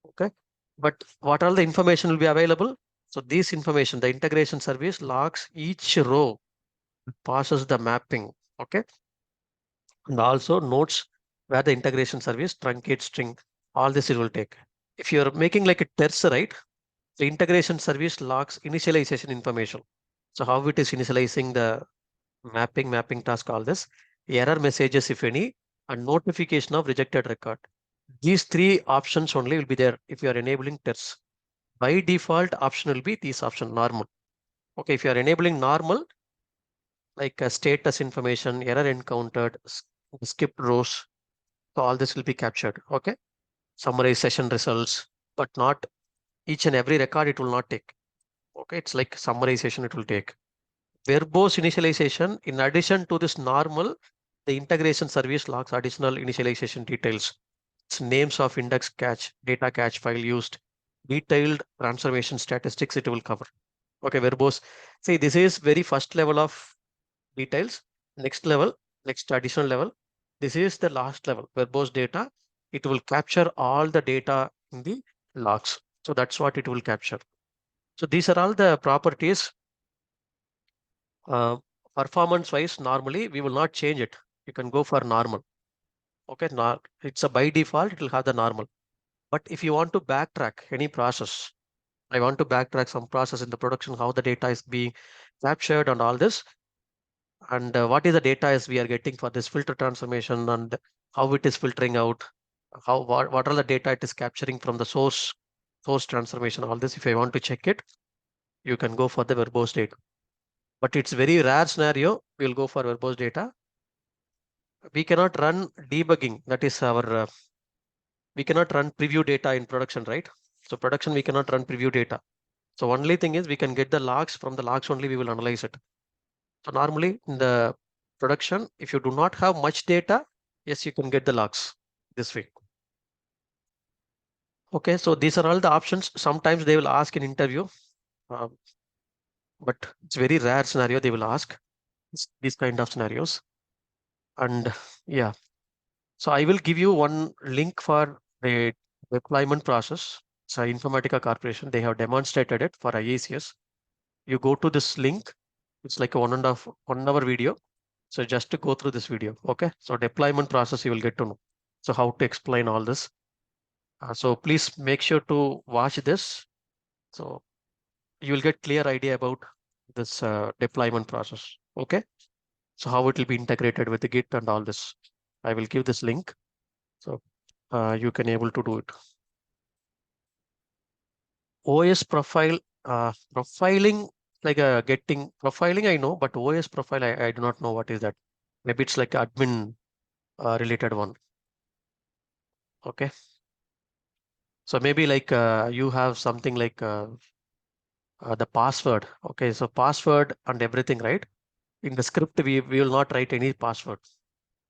Okay, but what all the information will be available? So this information, the integration service logs each row, passes the mapping. Okay, and also notes where the integration service truncate string. All this it will take. If you're making like a ters, right? The integration service logs initialization information. So how it is initializing the mapping task, all this, error messages if any, and notification of rejected record. These 3 options only will be there if you are enabling ters. By default option will be this option normal. Okay, if you are enabling normal, like a status information, error encountered, skipped rows, so all this will be captured. Okay, summarize session results, but not each and every record it will not take. Okay, it's like summarization it will take. Verbose initialization, in addition to this normal, the integration service logs additional initialization details. It's names of index cache, data cache file used, detailed transformation statistics it will cover. Okay, verbose. See, this is very first level of details. Next level, next additional level. This is the last level, verbose data. It will capture all the data in the logs. So that's what it will capture. So these are all the properties. Uh, Performance wise, normally we will not change it. You can go for normal. Okay, it's a by default, it will have the normal. But if you want to backtrack any process, I want to backtrack some process in the production, how the data is being captured and all this, and what is the data is we are getting for this filter transformation and how it is filtering out, what are the data it is capturing from the source transformation, all this. If I want to check it, you can go for the verbose data. But it's very rare scenario, we'll go for verbose data. We cannot run debugging. That is we cannot run preview data in production, right? So production, we cannot run preview data. So only thing is we can get the logs. From the logs only we will analyze it. So normally in the production, if you do not have much data, yes, you can get the logs this way. Okay, so these are all the options. Sometimes they will ask in interview, but it's very rare scenario they will ask these kind of scenarios. And yeah, so I will give you one link for the deployment process. So Informatica Corporation, they have demonstrated it for IICS. You go to this link. It's like a 1.5 hour video. So just to go through this video. Okay. So deployment process, you will get to know. So how to explain all this. So please make sure to watch this. So you will get clear idea about this deployment process. Okay. So how it will be integrated with the Git and all this. I will give this link. So you can able to do it. OS profile, profiling, like getting profiling, I know, but OS profile, I do not know what is that. Maybe it's like admin related one. Okay. So maybe like you have something like the password. Okay. So password and everything, right? In the script, we will not write any password.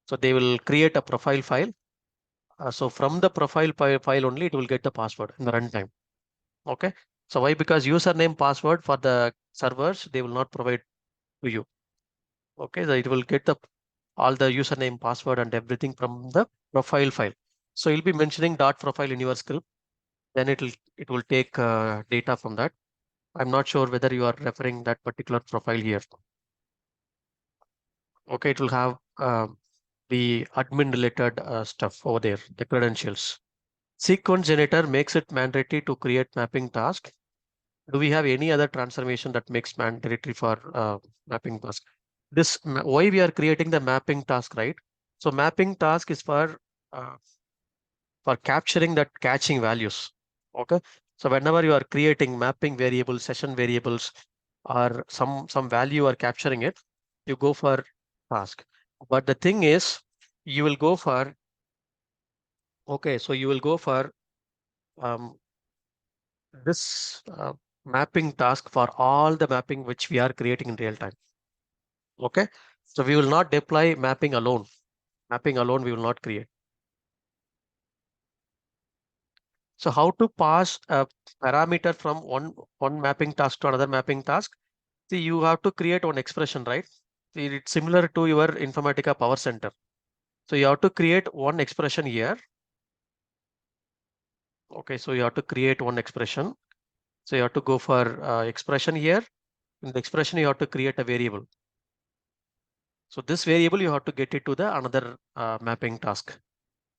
So they will create a profile file. So from the profile file only, it will get the password in the runtime. Okay. So why? Because username password for the servers, they will not provide to you. Okay, so it will get all the username, password, and everything from the profile file. So you'll be mentioning dot profile in your script. Then it will take data from that. I'm not sure whether you are referring that particular profile here. Okay, it will have the admin related stuff over there, the credentials. Sequence generator makes it mandatory to create mapping task. Do we have any other transformation that makes mandatory for mapping task? Why we are creating the mapping task, right? So mapping task is uh, for capturing that catching values. Okay. So whenever you are creating mapping variables, session variables, or some value are capturing it, you go for task. But the thing is, you will go for okay. So you will go for um, this mapping task for all the mapping which we are creating in real time. Okay. So we will not deploy mapping alone. Mapping alone we will not create. So how to pass a parameter from one mapping task to another mapping task? See, you have to create one expression, right? See, it's similar to your Informatica Power Center. So you have to create one expression here. Okay, so you have to create one expression. So you have to go for expression here. In the expression, you have to create a variable. So this variable, you have to get it to the another mapping task.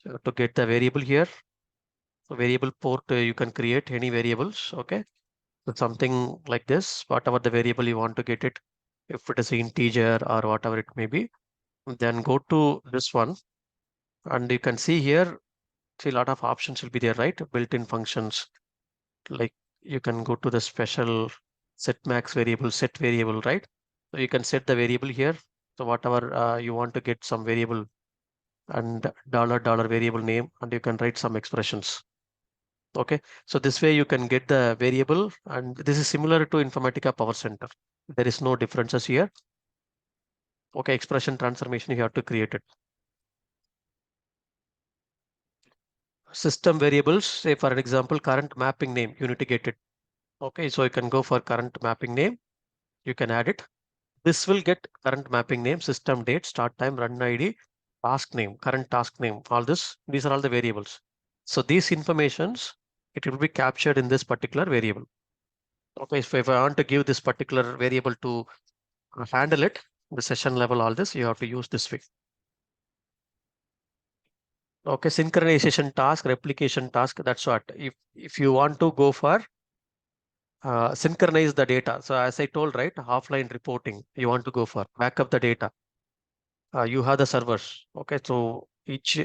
So you have to get the variable here. So variable port, you can create any variables. Okay. So something like this, whatever the variable you want to get it, if it is integer or whatever it may be, then go to this one and you can see here, see a lot of options will be there, right? Built-in functions, like you can go to the special set max variable, set variable, right? So you can set the variable here. So whatever you want to get some variable and dollar variable name, and you can write some expressions. Okay, so this way you can get the variable, and this is similar to Informatica Power Center. There is no differences here. Okay, expression transformation, you have to create it. System variables, say for example, current mapping name, you need to get it. Okay, so you can go for current mapping name, you can add it. This will get current mapping name, system date, start time, run ID, task name, current task name, all this, these are all the variables. So these informations, it will be captured in this particular variable. Okay, so if I want to give this particular variable to handle it, the session level, all this, you have to use this way. Okay, synchronization task, replication task, that's what. If you want to go for synchronize the data. So as I told, right, offline reporting, you want to go for backup the data. You have the servers. Okay, so each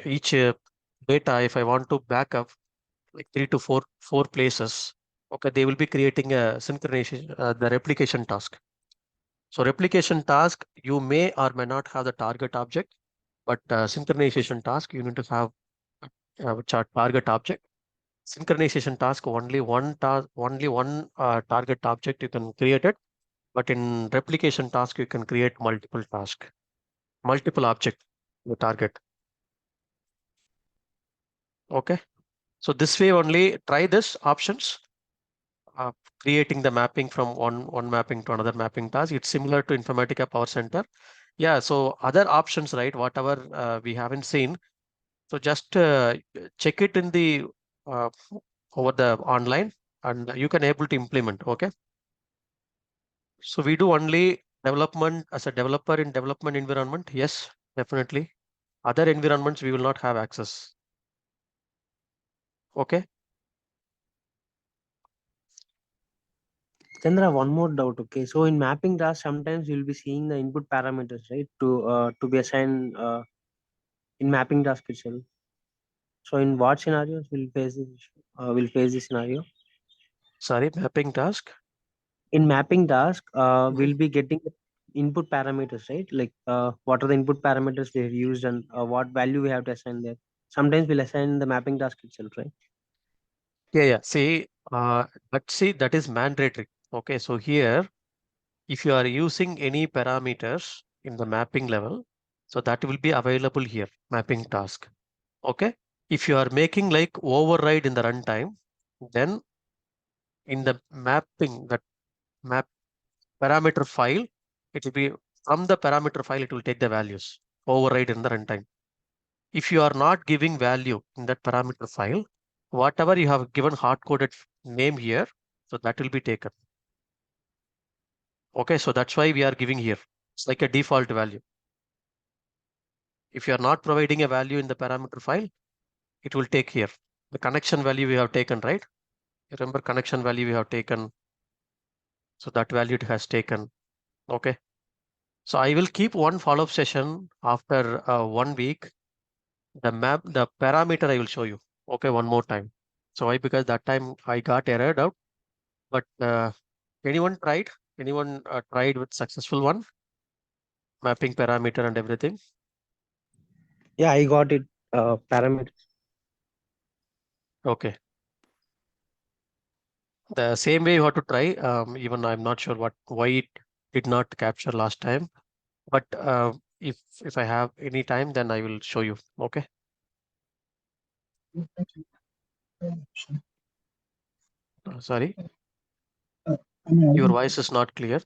data, if I want to backup like three to four places, okay, they will be creating a synchronization, the replication task. So replication task, you may or may not have the target object, but synchronization task, you need to have which are target object. Synchronization task, only one target object you can create it, but in replication task, you can create multiple task, multiple object, the target. Okay. So this way only try this options, uh, creating the mapping from one mapping to another mapping task. It's similar to Informatica Power Center. Yeah. So other options, right? Whatever we haven't seen. So just check it in the uh, over the online, and you can able to implement. Okay. So we do only development as a developer in development environment. Yes, definitely. Other environments we will not have access. Okay. Chandra, one more doubt. Okay, so in mapping task, sometimes you'll be seeing the input parameters, right, to be assigned in mapping task itself. So in what scenarios will face this issue? Will face this scenario? Sorry, mapping task. In mapping task, Mhm. we'll be getting the input parameters, right? Like what are the input parameters they have used and what value we have to assign there. Sometimes we'll assign the mapping task itself, right? Yeah, yeah. See, but see, that is mandatory. Okay, so here, if you are using any parameters in the mapping level, so that will be available here, mapping task. Okay. If you are making like override in the runtime, then in the mapping, that map parameter file, it will be from the parameter file, it will take the values, override in the runtime. If you are not giving value in that parameter file, whatever you have given hard-coded name here, so that will be taken. Okay, so that's why we are giving here. It's like a default value. If you are not providing a value in the parameter file, it will take here. The connection value we have taken, right? Remember connection value we have taken. So that value it has taken. Okay. So I will keep one follow-up session after 1 week. The parameter I will show you. Okay, one more time. So why? Because that time I got errored out. But anyone tried? Anyone tried with successful one? Mapping parameter and everything. Yeah, I got it. Parameter. Okay. The same way you have to try. Even I'm not sure why it did not capture last time. But if I have any time, then I will show you. Okay. Sorry, your voice is not clear.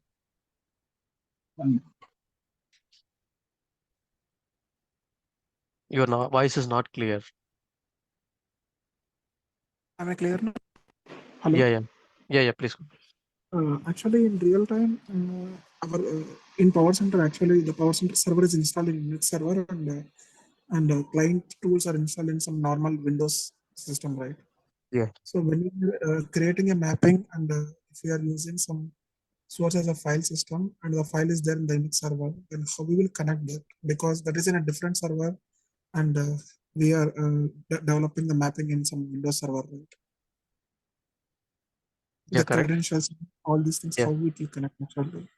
Your voice is not clear. Am I clear now? Hello. Yeah, yeah, yeah, yeah. Please. Actually, in real time, our in Power Center, actually, the Power Center server is installed in Unix server, and client tools are installed in some normal Windows system, right? Yeah. So when you're creating a mapping, and if we are using some source as a file system, and the file is there in the Unix server, then how we will connect that? Because that is in a different server, and we are developing the mapping in some Windows server, right? Yeah, The correct. credentials, all these things, Yeah. how it will connect naturally.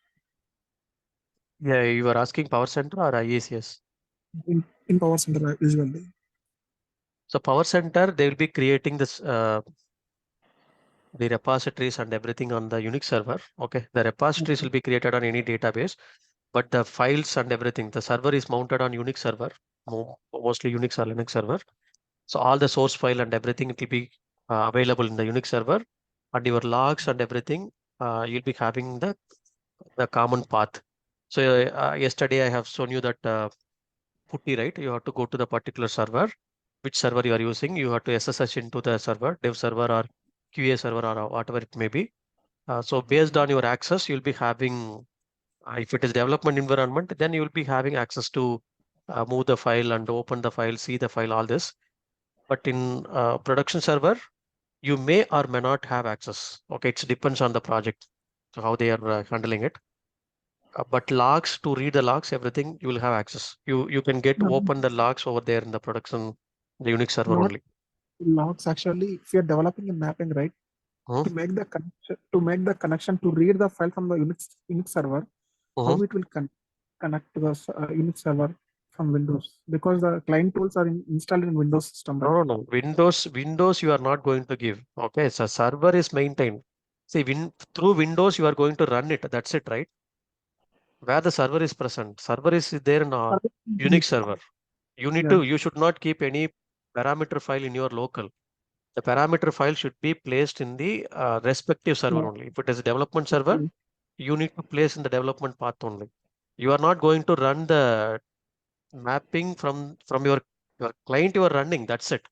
Yeah, you are asking Power Center or IICS? In Power Center usually. So Power Center, they will be creating this the repositories and everything on the Unix server. Okay, the repositories will be created on any database, but the files and everything, the server is mounted on Unix server, mostly Unix or Linux server. So all the source file and everything it will be available in the Unix server, and your logs and everything, you'll be having the common path. So yesterday I have shown you that putty, right? You have to go to the particular server, which server you are using. You have to SSH into the server, dev server or QA server or whatever it may be. So based on your access, you'll be having, if it is development environment, then you will be having access to move the file and open the file, see the file, all this. But in production server, you may or may not have access. Okay, it depends on the project, so how they are handling it. But logs, to read the logs, everything you will have access. You can get No, open the logs over there in the production, the Unix server not only. logs. Actually, if you're developing a mapping, right, Hmm. to make the connection to read the file from the Unix server, how Hmm. it will connect to the Unix server from Windows, because the client tools are installed in Windows system, No, right? no, no. Windows you are not going to give. Okay, so server is maintained. See, through Windows you are going to run it. That's it, right? Where the server is present. Server is there in a Service in Unix Unix. server. Yeah. You should not keep any parameter file in your local. The parameter file should be placed in the respective server Yeah. only. If it is a development server, Okay. you need to place in the development path only. You are not going to run the mapping from your client you are running. That's it,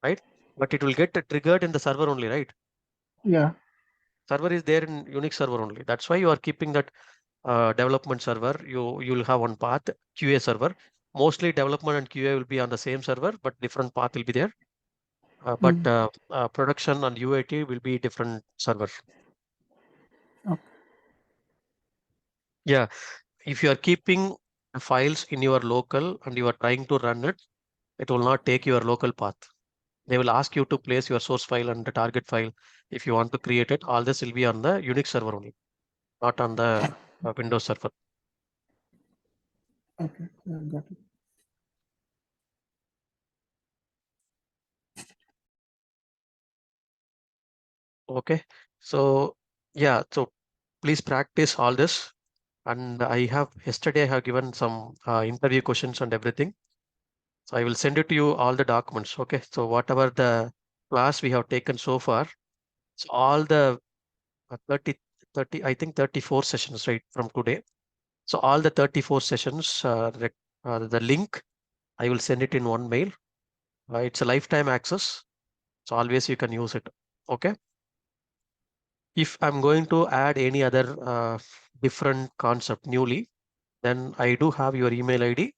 right? But it will get triggered in the server only, right? Yeah. Server is there in Unix server only. That's why you are keeping that development server. You'll have one path, QA server. Mostly development and QA will be on the same server, but different path will be there. But Mm. production and UAT will be different server. Okay. Yeah, if you are keeping files in your local and you are trying to run it, it will not take your local path. They will ask you to place your source file and the target file. If you want to create it, all this will be on the Unix server only, not on the Windows server. Okay. Yeah, got it. Okay. So yeah, so please practice all this. And yesterday I have given some interview questions and everything. So I will send it to you all the documents. Okay. So whatever the class we have taken so far, so all the 30, I think 34 sessions right from today. So all the 34 sessions, the link, I will send it in one mail. It's a lifetime access. So always you can use it. Okay. If I'm going to add any other different concept newly, then I do have your email ID.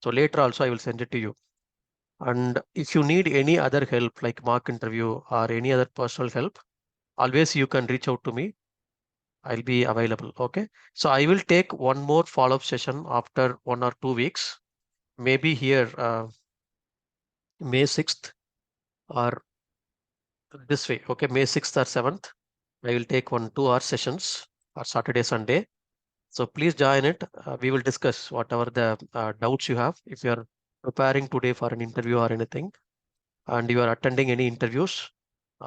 So later also I will send it to you. And if you need any other help like mock interview or any other personal help, always you can reach out to me. I'll be available. Okay. So I will take one more follow-up session after 1 or 2 weeks. Maybe here May 6th or this way. Okay. May 6th or 7th. I will take 1 2 hour sessions or Saturday, Sunday. So please join it. We will discuss whatever the doubts you have. If you are preparing today for an interview or anything, and you are attending any interviews,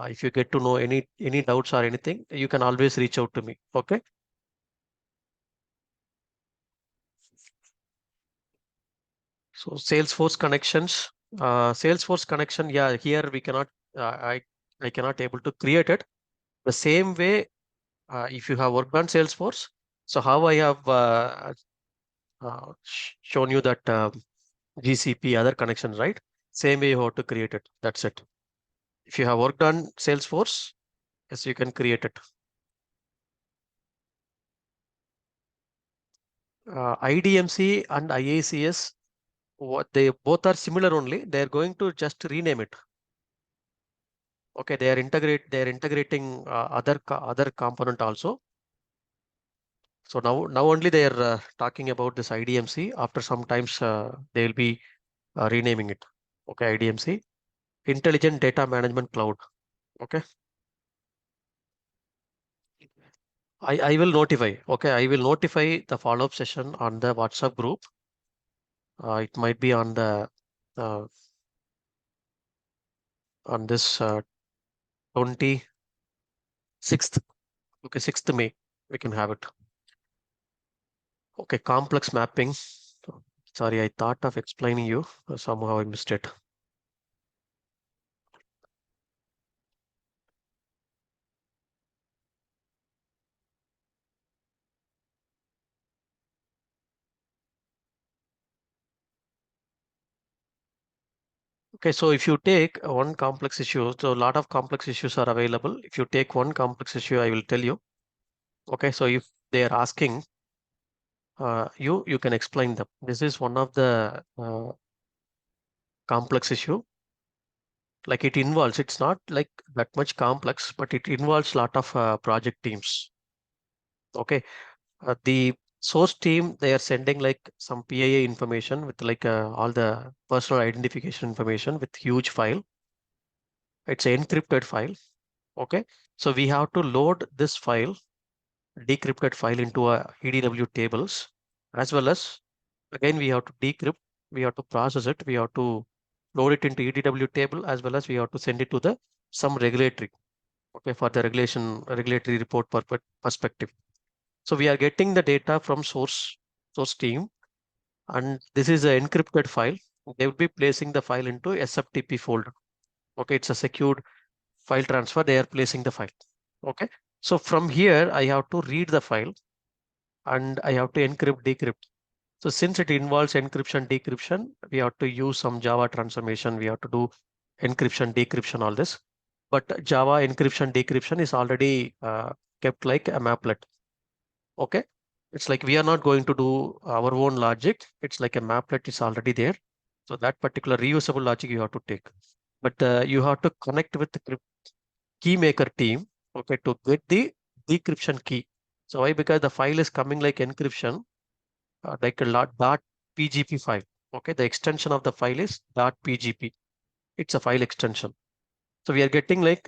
if you get to know any doubts or anything, you can always reach out to me. Okay. So Salesforce connections, Salesforce connection. Yeah, here we cannot. I cannot able to create it the same way. If you have worked on Salesforce, so how I have shown you that GCP other connections, right? Same way you have to create it. That's it. If you have worked on Salesforce, yes, you can create it. IDMC and IICS, what they both are similar only. They're going to just rename it. Okay, they're integrating other component also. So now only they are talking about this IDMC. After some times they will be renaming it. Okay, IDMC, Intelligent Data Management Cloud. Okay. I will notify. Okay, I will notify the follow-up session on the WhatsApp group. It might be on the uh, on this 26th. Okay, 6th May we can have it. Okay, complex mapping. Sorry, I thought of explaining you. Somehow I missed it. Okay, so if you take one complex issue, so a lot of complex issues are available. If you take one complex issue, I will tell you. Okay, so if they are asking, you can explain them. This is one of the complex issue. Like it involves, it's not like that much complex, but it involves a lot of project teams. Okay, the source team, they are sending like some PIA information with like all the personal identification information with huge file. It's an encrypted file. Okay, so we have to load this file, decrypted file, into a EDW tables, as well as again we have to decrypt, we have to process it, we have to load it into EDW table, as well as we have to send it to the some regulatory. Okay, for the regulatory report perspective. So we are getting the data from source team, and this is an encrypted file. They will be placing the file into SFTP folder. Okay, it's a secured file transfer. They are placing the file. Okay, so from here I have to read the file and I have to encrypt, decrypt. So since it involves encryption, decryption, we have to use some Java transformation. We have to do encryption, decryption, all this. But Java encryption, decryption is already kept like a maplet. Okay, it's like we are not going to do our own logic. It's like a maplet is already there. So that particular reusable logic you have to take. But you have to connect with the key maker team, okay, to get the decryption key. So why? Because the file is coming like encryption, like a dot PGP file. Okay, the extension of the file is dot PGP. It's a file extension. So we are getting like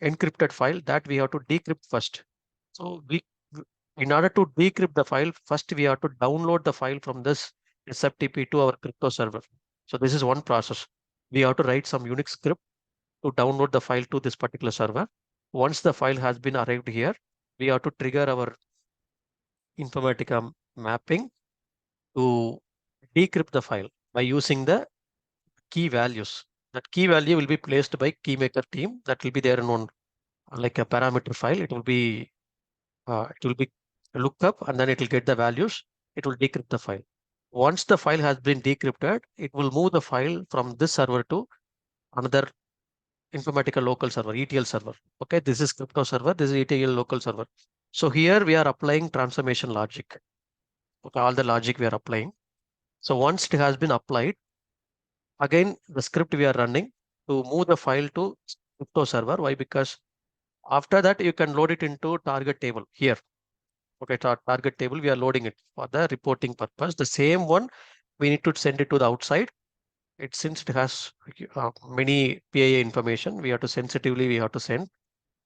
encrypted file that we have to decrypt first. So in order to decrypt the file, first we have to download the file from this SFTP to our crypto server. So this is one process. We have to write some Unix script to download the file to this particular server. Once the file has been arrived here, we have to trigger our Informatica mapping to decrypt the file by using the key values. That key value will be placed by keymaker team. That will be there in one like a parameter file. It will be look up, and then it will get the values. It will decrypt the file. Once the file has been decrypted, it will move the file from this server to another Informatica local server, ETL server. Okay, this is crypto server, this is ETL local server. So here we are applying transformation logic. Okay, all the logic we are applying. So once it has been applied, again the script we are running to move the file to crypto server. Why? Because after that you can load it into target table here. Okay, target table we are loading it for the reporting purpose. The same one we need to send it to the outside. It since it has many PIA information, we have to sensitively we have to send.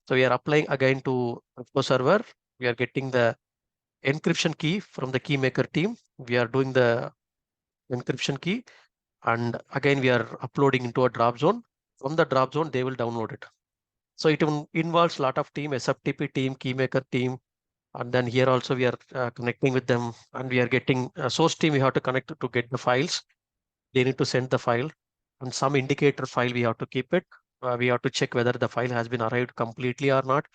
So we are applying again to crypto server. We are getting the encryption key from the key maker team. We are doing the encryption key, and again we are uploading into a drop zone. From the drop zone, they will download it. So it involves a lot of team, SFTP team, key maker team, and then here also we are connecting with them, and we are getting source team. We have to connect to get the files. They need to send the file, and some indicator file we have to keep it. We have to check whether the file has been arrived completely or not.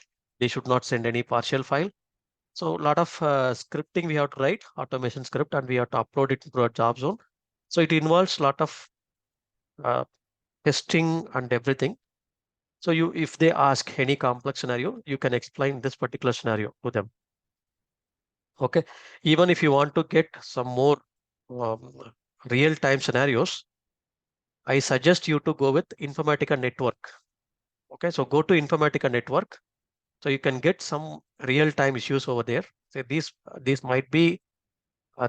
They should not send any partial file. So a lot of scripting we have to write, automation script, and we have to upload it to a job zone. So it involves a lot of uh, testing and everything. So if they ask any complex scenario, you can explain this particular scenario to them. Okay. Even if you want to get some more real-time scenarios, I suggest you to go with Informatica Network. Okay. So go to Informatica Network. So you can get some real-time issues over there. So these might be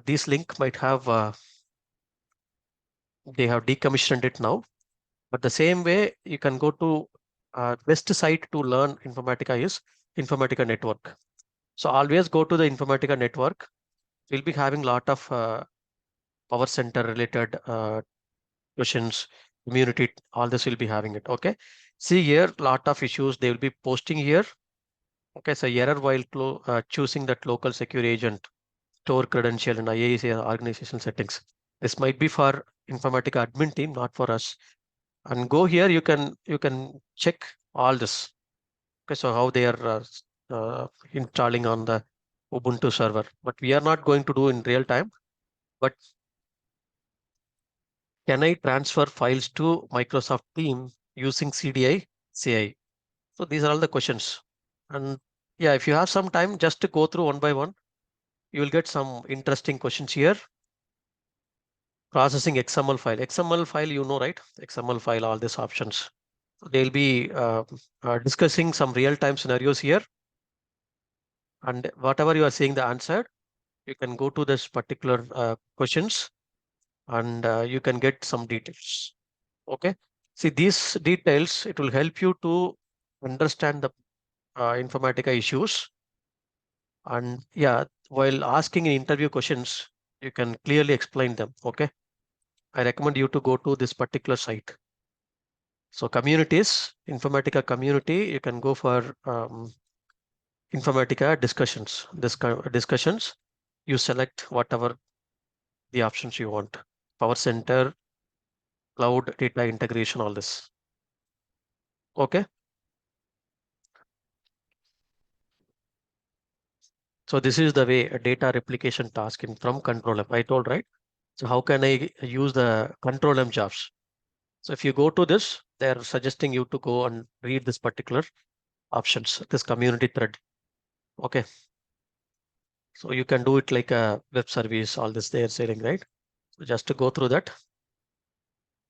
this link might have they have decommissioned it now. But the same way you can go to best site to learn Informatica is Informatica Network. So always go to the Informatica Network. We'll be having a lot of power center related questions, community, all this will be having it. Okay. See here, lot of issues they will be posting here. Okay. So error while choosing that local secure agent, store credential and IICS organizational settings. This might be for Informatica admin team, not for us. And go here, you can check all this. Okay, so how they are installing on the Ubuntu server, but we are not going to do in real time. But can I transfer files to Microsoft Team using CDI CI? So these are all the questions. And yeah, if you have some time just to go through one by one, you will get some interesting questions here. Processing XML file. XML file, you know, right? XML file, all these options. They'll be discussing some real-time scenarios here. And whatever you are seeing the answer, you can go to this particular questions and you can get some details. Okay. See these details, it will help you to understand the Informatica issues. And yeah, while asking in interview questions, you can clearly explain them. Okay. I recommend you to go to this particular site. So communities, Informatica community, you can go for Informatica discussions. Discussions, you select whatever the options you want. Power center, cloud, data integration, all this. Okay. So this is the way a data replication task in from control M. I told, right? So how can I use the control M jobs? So if you go to this, they're suggesting you to go and read this particular options, this community thread. Okay. So you can do it like a web service, all this they're saying, right? So just to go through that,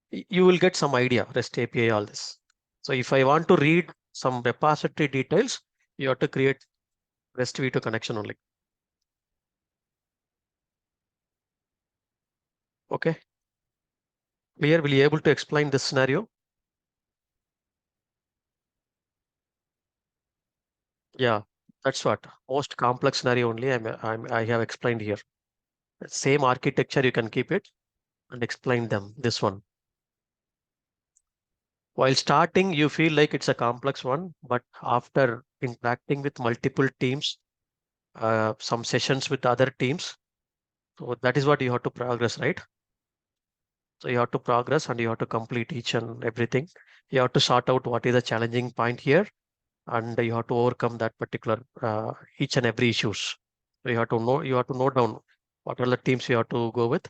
you will get some idea, REST API, all this. So if I want to read some repository details, you have to create REST V2 connection only. Okay. Clear? Will you able to explain this scenario? Yeah, that's what most complex scenario only I have explained here. Same architecture, you can keep it and explain them. This one. While starting, you feel like it's a complex one, but after interacting with multiple teams, some sessions with other teams, so that is what you have to progress, right? So you have to progress and you have to complete each and everything. You have to sort out what is the challenging point here, and you have to overcome that particular each and every issues. So you have to note down what are the teams you have to go with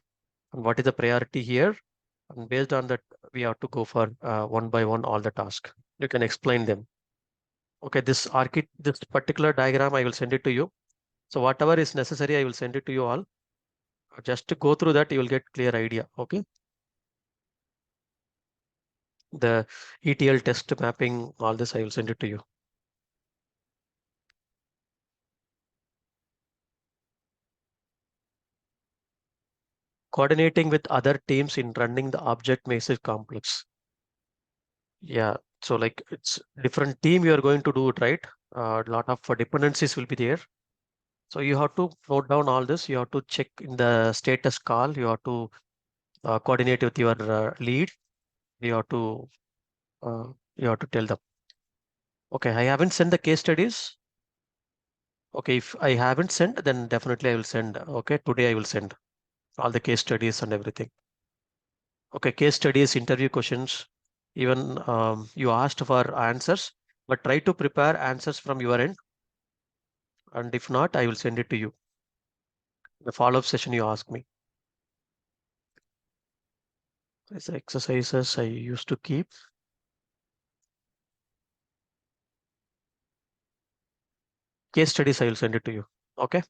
and what is the priority here. And based on that, we have to go for one by one all the tasks. You can explain them. Okay, this particular diagram, I will send it to you. So whatever is necessary, I will send it to you all. Just to go through that, you will get clear idea. Okay. The ETL test mapping, all this, I will send it to you. Coordinating with other teams in running the object makes it complex. Yeah. So like it's different team you are going to do it, right? A lot of dependencies will be there. So you have to note down all this. You have to check in the status call. You have to coordinate with your lead. You have to uh, you have to tell them. Okay, I haven't sent the case studies. Okay, if I haven't sent, then definitely I will send. Okay, today I will send all the case studies and everything. Okay, case studies, interview questions. Even you asked for answers, but try to prepare answers from your end. And if not, I will send it to you. The follow-up session you ask me. These are exercises I used to keep. Case studies, I will send it to you. Okay.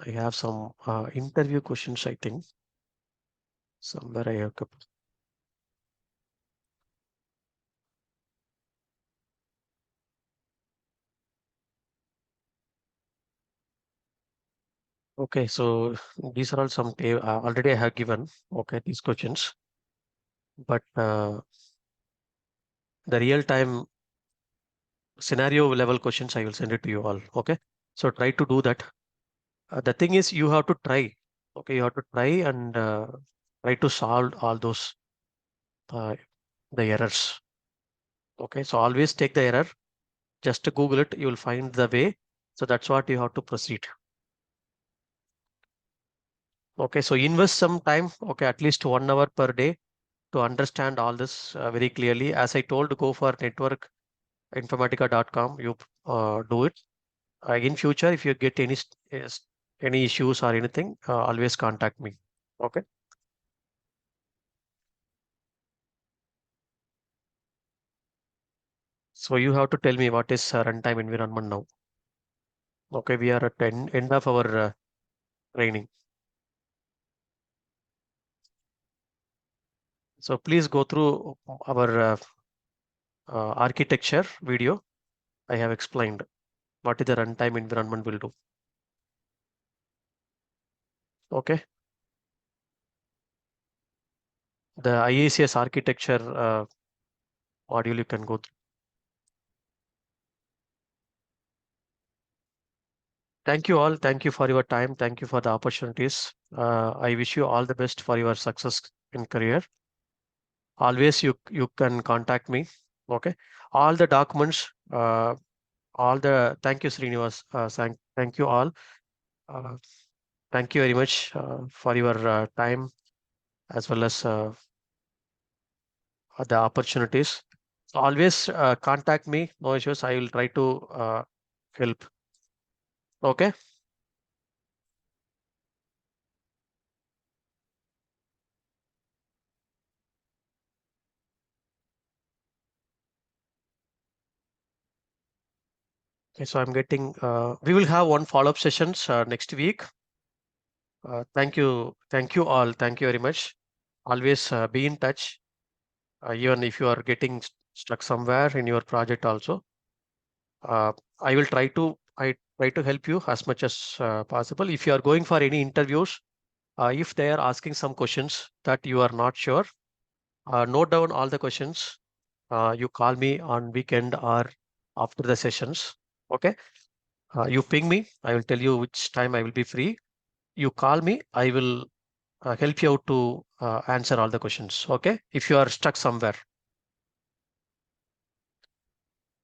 I have some interview questions, I think. Somewhere I have kept. Okay, so these are all some already I have given. Okay, these questions, but the real time scenario level questions I will send it to you all. Okay, so try to do that. The thing is, you have to try. Okay, you have to try and try to solve all those uh, the errors. Okay, so always take the error. Just to Google it, you will find the way. So that's what you have to proceed. Okay, so invest some time. Okay, at least 1 hour per day to understand all this very clearly. As I told, go for network informatica.com. You do it. In future, if you get any issues or anything, always contact me. Okay. So you have to tell me what is runtime environment now. Okay, we are at the end of our training. So please go through our architecture video. I have explained what is the runtime environment will do. Okay. The IICS architecture module you can go through. Thank you all. Thank you for your time. Thank you for the opportunities. I wish you all the best for your success in career. Always you can contact me. Okay. All the documents, thank you, Srinivas. Thank you all. Uh, thank you very much for your time as well as the opportunities. Always contact me. No issues. I will try to help. Okay. Okay, so I'm getting, we will have one follow-up sessions next week. Thank you all. Thank you very much. Always be in touch, even if you are getting stuck somewhere in your project also. Uh, I try to help you as much as possible. If you are going for any interviews, if they are asking some questions that you are not sure, note down all the questions. You call me on weekend or after the sessions. Okay. You ping me. I will tell you which time I will be free. You call me. I will help you out to answer all the questions. Okay. If you are stuck somewhere.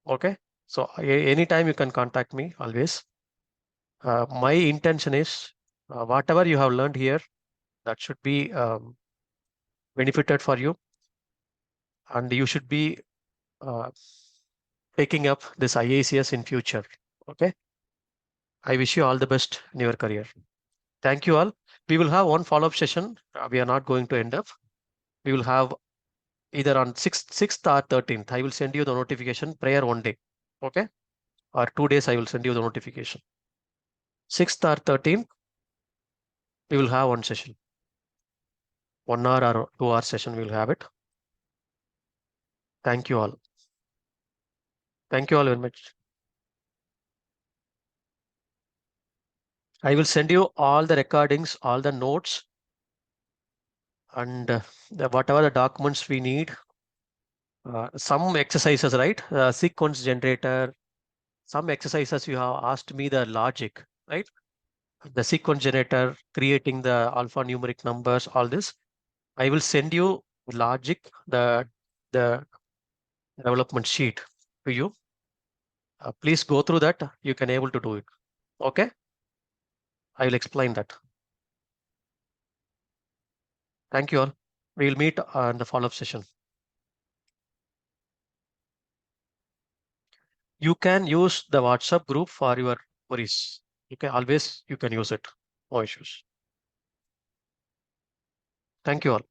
Okay. So anytime you can contact me always. My intention is whatever you have learned here, that should be benefited for you. And you should be uh, taking up this IICS in future. Okay. I wish you all the best in your career. Thank you all. We will have one follow-up session. We are not going to end up. We will have either on 6th or 13th. I will send you the notification prior one day. Okay. Or 2 days, I will send you the notification. 6th or 13th, we will have one session. 1 hour or 2 hour session, we will have it. Thank you all. Thank you all very much. I will send you all the recordings, all the notes, and whatever the documents we need. Some exercises, right? Sequence generator. Some exercises you have asked me the logic, right? The sequence generator, creating the alphanumeric numbers, all this. I will send you logic, the development sheet to you. Please go through that. You can able to do it. Okay. I will explain that. Thank you all. We will meet on the follow-up session. You can use the WhatsApp group for your queries. You can always use it. No issues. Thank you all.